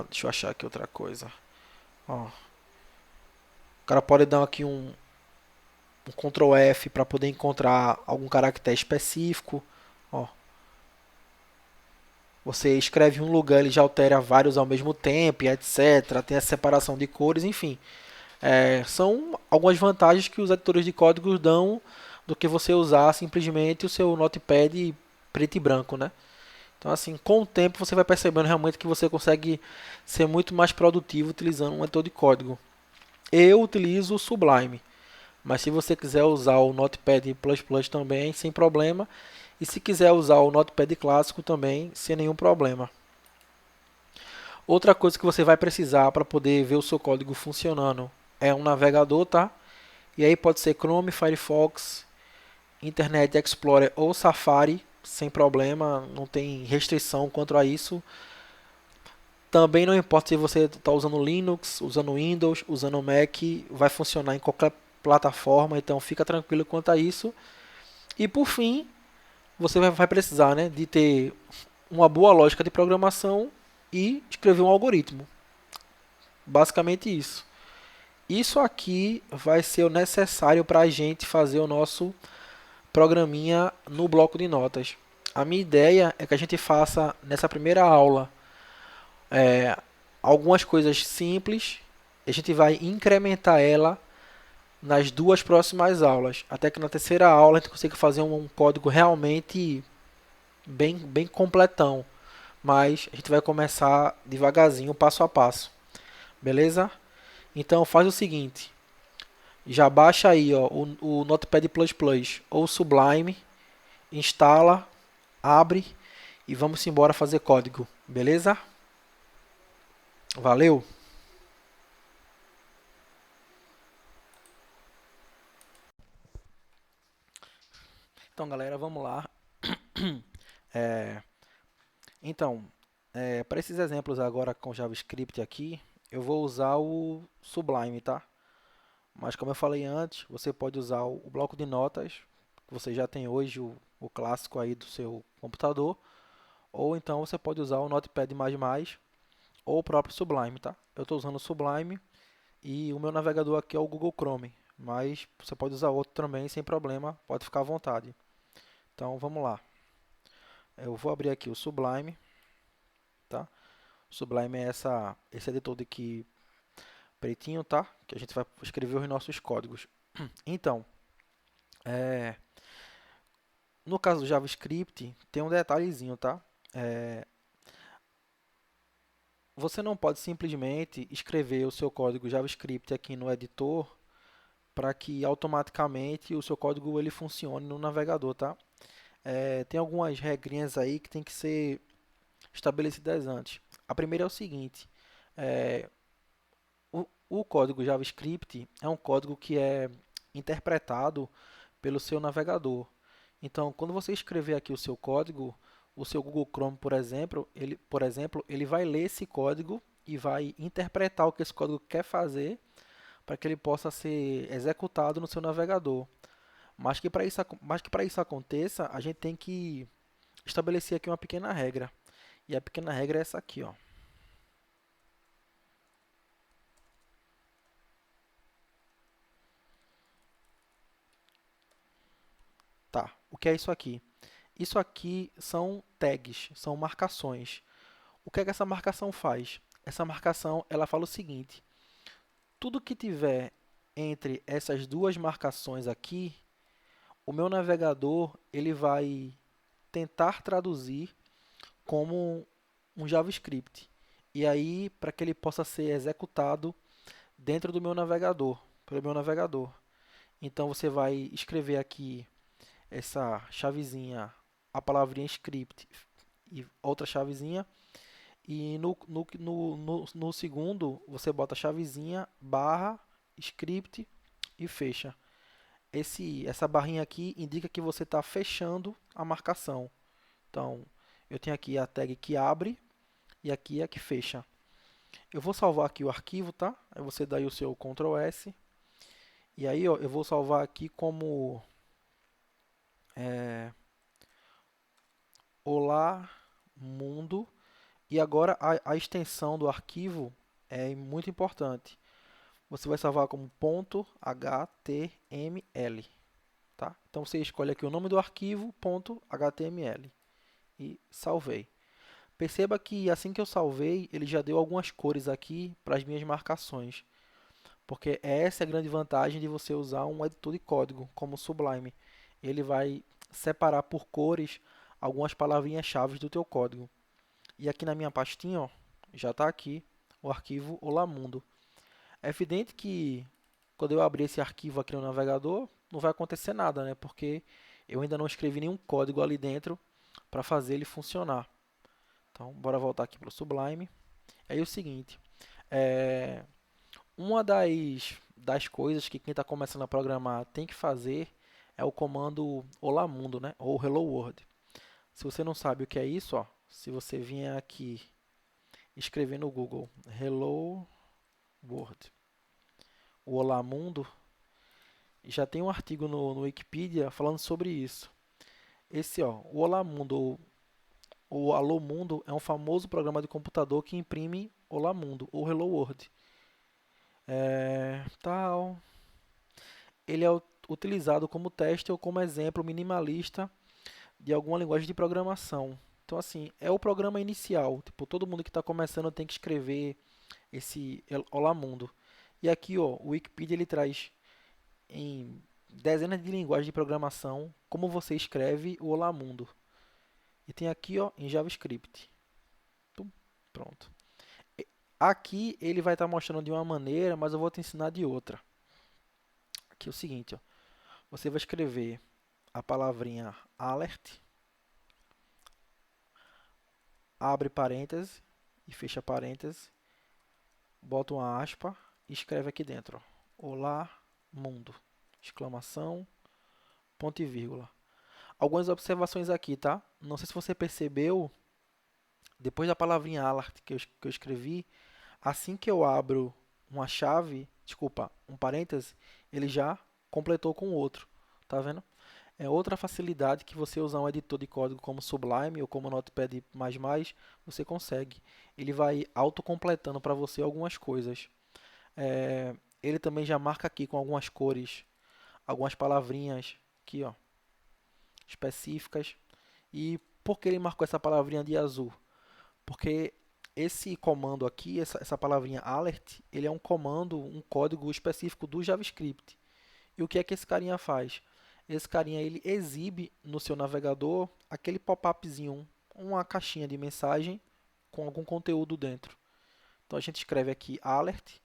Deixa eu achar aqui outra coisa. Ó, o cara pode dar aqui um Ctrl F para poder encontrar algum caractere específico. Ó, você escreve em um lugar, ele já altera vários ao mesmo tempo, e etc. Tem a separação de cores, enfim. São algumas vantagens que os editores de códigos dão do que você usar simplesmente o seu Notepad preto e branco, né? Então, assim, com o tempo você vai percebendo realmente que você consegue ser muito mais produtivo utilizando um editor de código. Eu utilizo o Sublime, mas se você quiser usar o Notepad++ também, sem problema. E se quiser usar o Notepad clássico também, sem nenhum problema. Outra coisa que você vai precisar para poder ver o seu código funcionando é um navegador, tá? E aí pode ser Chrome, Firefox, Internet Explorer ou Safari, sem problema, não tem restrição quanto a isso. Também não importa se você está usando Linux, usando Windows, usando Mac, vai funcionar em qualquer plataforma, então fica tranquilo quanto a isso. E por fim, você vai precisar, né, de ter uma boa lógica de programação e escrever um algoritmo. Basicamente isso. Isso aqui vai ser o necessário para a gente fazer o nosso programinha no bloco de notas. A minha ideia é que a gente faça nessa primeira aula algumas coisas simples. A gente vai incrementar ela nas duas próximas aulas, até que na terceira aula a gente consiga fazer um código realmente bem completão. Mas a gente vai começar devagarzinho, passo a passo. Beleza? Então faz o seguinte, já baixa aí, ó, o Notepad++ ou o Sublime, instala, abre e vamos embora fazer código. Beleza? Valeu! Então, galera, vamos lá. É, então, para esses exemplos agora com JavaScript aqui, eu vou usar o Sublime, tá? Mas como eu falei antes, você pode usar o bloco de notas, que você já tem hoje o clássico aí do seu computador, ou então você pode usar o Notepad++, ou o próprio Sublime, tá? Eu estou usando o Sublime e o meu navegador aqui é o Google Chrome, mas você pode usar outro também sem problema, pode ficar à vontade. Então vamos lá. Eu vou abrir aqui o Sublime, tá? O Sublime é esse editor aqui pretinho, tá? Que a gente vai escrever os nossos códigos. Então, é, no caso do JavaScript, tem um detalhezinho, tá? É, você não pode simplesmente escrever o seu código JavaScript aqui no editor para que automaticamente o seu código ele funcione no navegador, tá? Tem algumas regrinhas aí que tem que ser estabelecidas antes. A primeira é o seguinte: é, O código JavaScript é um código que é interpretado pelo seu navegador. Então, quando você escrever aqui o seu código, o seu Google Chrome, por exemplo, ele vai ler esse código e vai interpretar o que esse código quer fazer para que ele possa ser executado no seu navegador. Mas que para isso aconteça, a gente tem que estabelecer aqui uma pequena regra. E a pequena regra é essa aqui, ó. Tá, o que é isso aqui? Isso aqui são tags, são marcações. O que é que essa marcação faz? Essa marcação, ela fala o seguinte: tudo que tiver entre essas duas marcações aqui, o meu navegador ele vai tentar traduzir como um JavaScript. E aí, para que ele possa ser executado dentro do meu navegador, pelo meu navegador. Então você vai escrever aqui essa chavezinha, a palavrinha script e outra chavezinha. E no segundo você bota chavezinha, barra, script e fecha. Essa barrinha aqui indica que você está fechando a marcação. Então, eu tenho aqui a tag que abre e aqui a que fecha. Eu vou salvar aqui o arquivo, tá? Aí você dá aí o seu Ctrl S. E aí, ó, eu vou salvar aqui como é, Olá Mundo. E agora a extensão do arquivo é muito importante. Você vai salvar como .html, tá? Então você escolhe aqui o nome do arquivo, .html e salvei. Perceba que assim que eu salvei, ele já deu algumas cores aqui para as minhas marcações. Porque essa é a grande vantagem de você usar um editor de código como o Sublime. Ele vai separar por cores algumas palavrinhas-chave do teu código. E aqui na minha pastinha, ó, já está aqui o arquivo Olá Mundo. É evidente que quando eu abrir esse arquivo aqui no navegador, não vai acontecer nada, né? Porque eu ainda não escrevi nenhum código ali dentro para fazer ele funcionar. Então, bora voltar aqui para o Sublime. Aí é o seguinte, é, uma das coisas que quem está começando a programar tem que fazer é o comando Olá Mundo, né? Ou Hello World. Se você não sabe o que é isso, ó, se você vier aqui escrever no Google Hello World, o Olá Mundo, já tem um artigo no Wikipedia falando sobre isso. Esse, ó, o Olá Mundo ou o Alô Mundo é um famoso programa de computador que imprime Olá Mundo ou Hello World. Tal. Ele é utilizado como teste ou como exemplo minimalista de alguma linguagem de programação. Então, assim, é o programa inicial. Tipo, todo mundo que está começando tem que escrever esse Olá Mundo. E aqui, ó, o Wikipedia ele traz em dezenas de linguagens de programação como você escreve o Olá Mundo. E tem aqui, ó, em JavaScript. Pronto. Aqui ele vai estar mostrando de uma maneira, mas eu vou te ensinar de outra. Aqui é o seguinte, ó. Você vai escrever a palavrinha alert, abre parênteses e fecha parênteses, bota uma aspa e escreve aqui dentro, ó, Olá Mundo, exclamação, ponto e vírgula. Algumas observações aqui, tá? Não sei se você percebeu, depois da palavrinha alert que eu escrevi, assim que eu abro uma chave, desculpa, um parêntese, ele já completou com o outro, tá vendo? É outra facilidade que você usar um editor de código como Sublime ou como Notepad++, você consegue. Ele vai autocompletando para você algumas coisas. Ele também já marca aqui com algumas cores, algumas palavrinhas aqui, ó, específicas. E por que ele marcou essa palavrinha de azul? Porque esse comando aqui, essa palavrinha alert, ele é um comando, um código específico do JavaScript. E o que é que esse carinha faz? Esse carinha ele exibe no seu navegador aquele pop-upzinho, uma caixinha de mensagem com algum conteúdo dentro. Então a gente escreve aqui alert.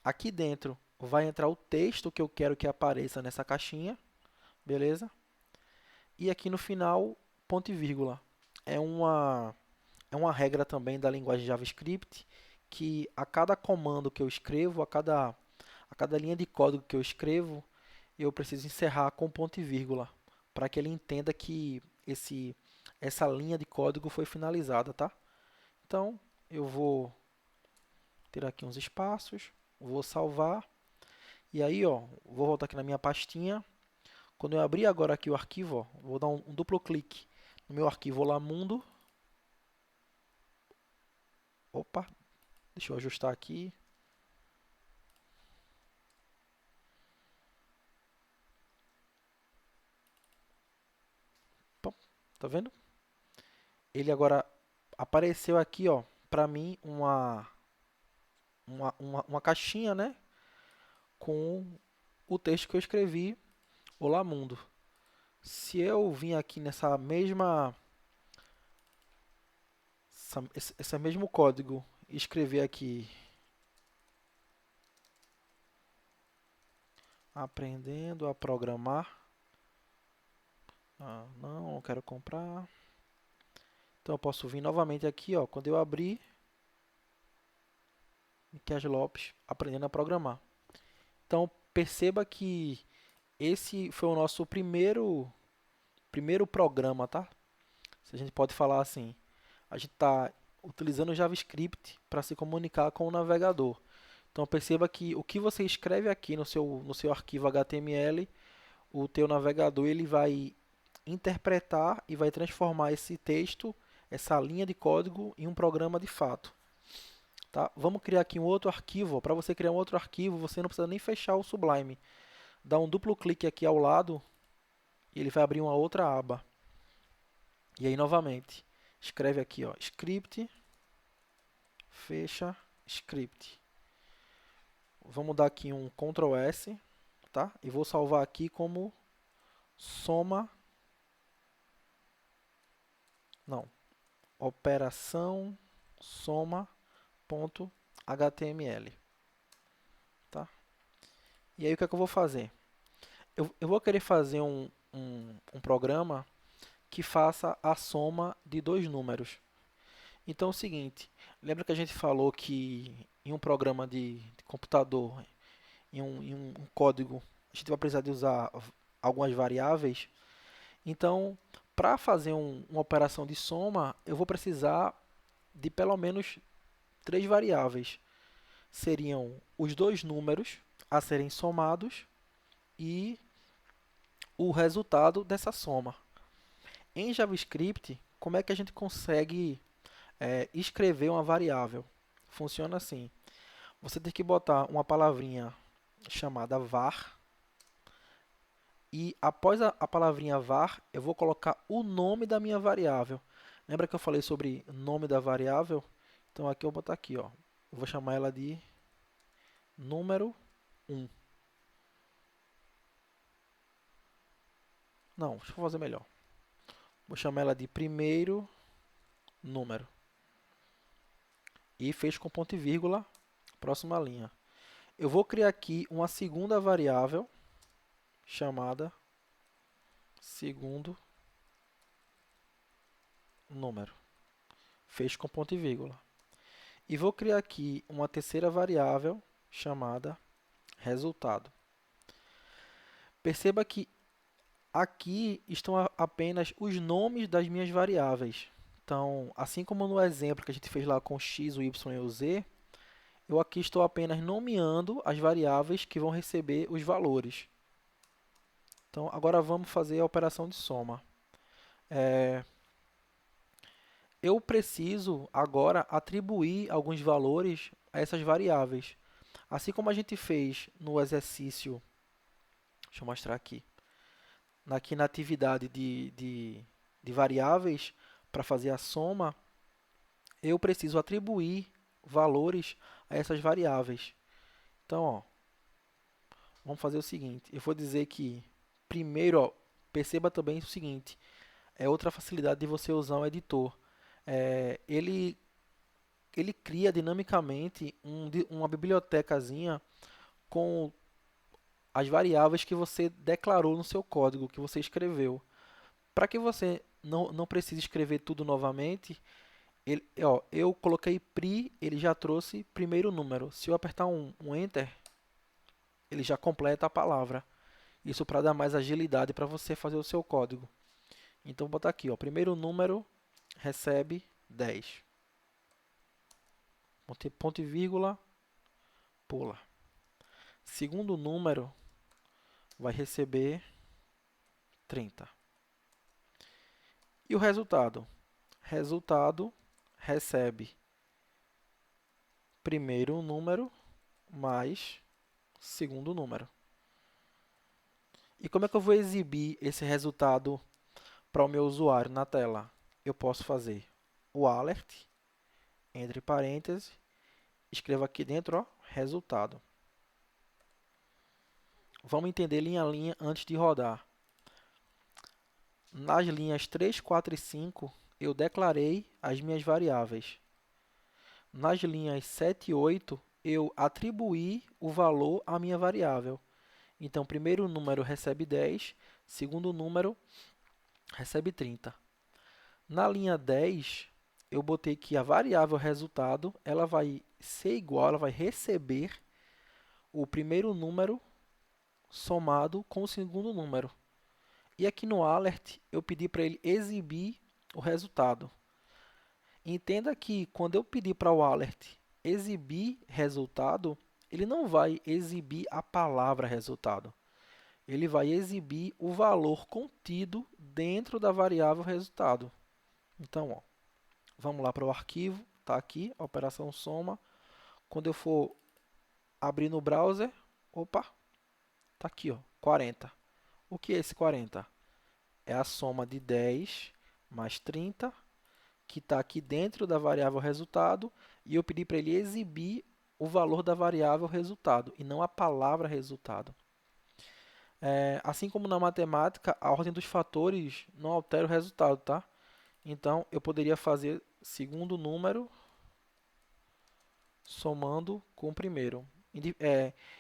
Aqui dentro vai entrar o texto que eu quero que apareça nessa caixinha, beleza? E aqui no final, ponto e vírgula. É uma regra também da linguagem JavaScript que a cada comando que eu escrevo, a cada linha de código que eu escrevo, eu preciso encerrar com ponto e vírgula, para que ele entenda que essa linha de código foi finalizada, tá? Então, eu vou ter aqui uns espaços, vou salvar, e aí, ó, vou voltar aqui na minha pastinha. Quando eu abrir agora aqui o arquivo, ó, vou dar um duplo clique no meu arquivo Olá Mundo. Opa, deixa eu ajustar aqui. Pô, tá vendo? Ele agora apareceu aqui, ó, para mim uma caixinha, né, com o texto que eu escrevi, Olá Mundo. Se eu vim aqui nessa mesma esse mesmo código e escrever aqui aprendendo a programar, não quero comprar. Então eu posso vir novamente aqui, ó, quando eu abrir Miquel Lopes aprendendo a programar. Então perceba que esse foi o nosso primeiro programa, tá? Se a gente pode falar assim, a gente está utilizando o JavaScript para se comunicar com o navegador. Então perceba que o que você escreve aqui no seu arquivo HTML, o teu navegador ele vai interpretar e vai transformar esse texto, essa linha de código, em um programa de fato. Tá? Vamos criar aqui um outro arquivo. Para você criar um outro arquivo, você não precisa nem fechar o Sublime. Dá um duplo clique aqui ao lado e ele vai abrir uma outra aba. E aí, novamente, escreve aqui, ó, script, fecha, script. Vamos dar aqui um Ctrl S, tá? E vou salvar aqui como soma, não, operação soma.html, tá? E aí o que é que eu vou fazer? Eu vou querer fazer um programa que faça a soma de dois números. Então é o seguinte, lembra que a gente falou que em um programa de computador, em um código, a gente vai precisar de usar algumas variáveis. Então, para fazer uma operação de soma, eu vou precisar de pelo menos três variáveis. Seriam os dois números a serem somados e o resultado dessa soma. Em JavaScript, como é que a gente consegue escrever uma variável? Funciona assim. Você tem que botar uma palavrinha chamada var e após a palavrinha var, eu vou colocar o nome da minha variável. Lembra que eu falei sobre nome da variável? Então aqui eu vou botar aqui, ó. Eu vou chamar ela de número 1. Não, deixa eu fazer melhor. Vou chamar ela de primeiro número. E fecho com ponto e vírgula, próxima linha. Eu vou criar aqui uma segunda variável chamada segundo número. Fecho com ponto e vírgula. E vou criar aqui uma terceira variável chamada resultado. Perceba que aqui estão apenas os nomes das minhas variáveis. Então, assim como no exemplo que a gente fez lá com x, o y e o z, eu aqui estou apenas nomeando as variáveis que vão receber os valores. Então, agora vamos fazer a operação de soma. Eu preciso agora atribuir alguns valores a essas variáveis. Assim como a gente fez no exercício, deixa eu mostrar aqui, aqui na atividade de variáveis, para fazer a soma, eu preciso atribuir valores a essas variáveis. Então, ó, vamos fazer o seguinte, eu vou dizer que, primeiro, ó, perceba também o seguinte, é outra facilidade de você usar um editor. Ele cria dinamicamente uma bibliotecazinha com as variáveis que você declarou no seu código, que você escreveu. Para que você não precise escrever tudo novamente, Eu coloquei pri, ele já trouxe primeiro número. Se eu apertar um Enter, ele já completa a palavra. Isso para dar mais agilidade para você fazer o seu código. Então, vou botar aqui, ó, primeiro número recebe 10. Ponto e vírgula, pula. Segundo número vai receber 30. E o resultado? Resultado recebe primeiro número mais segundo número. E como é que eu vou exibir esse resultado para o meu usuário na tela? Eu posso fazer o alert, entre parênteses, escrevo aqui dentro, ó, resultado. Vamos entender linha a linha antes de rodar. Nas linhas 3, 4 e 5, eu declarei as minhas variáveis. Nas linhas 7 e 8, eu atribuí o valor à minha variável. Então, primeiro número recebe 10, segundo número recebe 30. Na linha 10, eu botei que a variável resultado ela vai ser igual, ela vai receber o primeiro número somado com o segundo número. E aqui no alert, eu pedi para ele exibir o resultado. Entenda que quando eu pedir para o alert exibir resultado, ele não vai exibir a palavra resultado. Ele vai exibir o valor contido dentro da variável resultado. Então, ó, vamos lá para o arquivo, está aqui, a operação soma. Quando eu for abrir no browser, opa, está aqui, ó, 40. O que é esse 40? É a soma de 10 mais 30, que está aqui dentro da variável resultado, e eu pedi para ele exibir o valor da variável resultado, e não a palavra resultado. Assim como na matemática, a ordem dos fatores não altera o resultado, tá? Então, eu poderia fazer segundo número somando com o primeiro.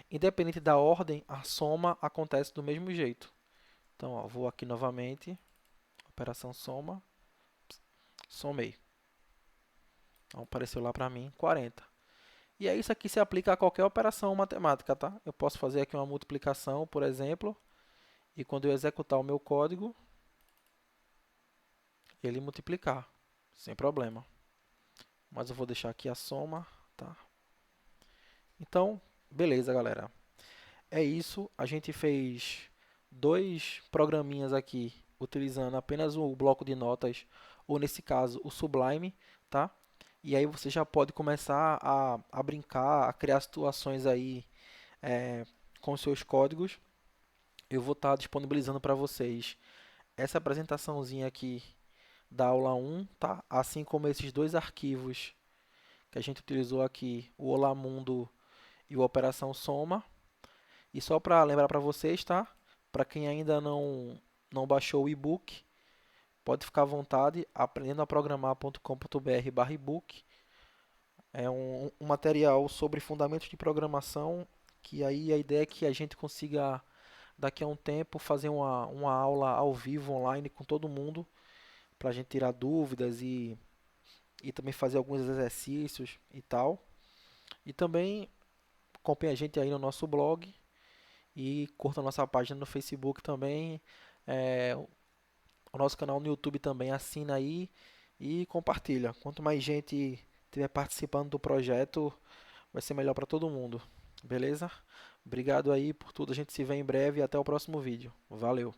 Independente da ordem, a soma acontece do mesmo jeito. Então, ó, vou aqui novamente, operação soma, somei. Então, apareceu lá para mim 40. E é isso aqui se aplica a qualquer operação matemática, tá? Eu posso fazer aqui uma multiplicação, por exemplo, e quando eu executar o meu código, ele multiplicar, sem problema. Mas eu vou deixar aqui a soma, tá? Então, beleza, galera. É isso, a gente fez 2 programinhas aqui utilizando apenas o bloco de notas, ou nesse caso o Sublime, tá? E aí você já pode começar a brincar, a criar situações aí com os seus códigos. Eu vou estar disponibilizando para vocês essa apresentaçãozinha aqui da aula 1, tá? Assim como esses 2 arquivos que a gente utilizou aqui, o Olá Mundo e o Operação Soma. E só para lembrar para vocês, tá? Para quem ainda não baixou o e-book, pode ficar à vontade, aprendendoaprogramar.com.br/ebook. É um material sobre fundamentos de programação, que aí a ideia é que a gente consiga, daqui a um tempo, fazer uma aula ao vivo, online, com todo mundo, para a gente tirar dúvidas e também fazer alguns exercícios e tal. E também acompanhe a gente aí no nosso blog e curta a nossa página no Facebook também. O nosso canal no YouTube também, assina aí e compartilha. Quanto mais gente estiver participando do projeto, vai ser melhor para todo mundo. Beleza? Obrigado aí por tudo. A gente se vê em breve e até o próximo vídeo. Valeu!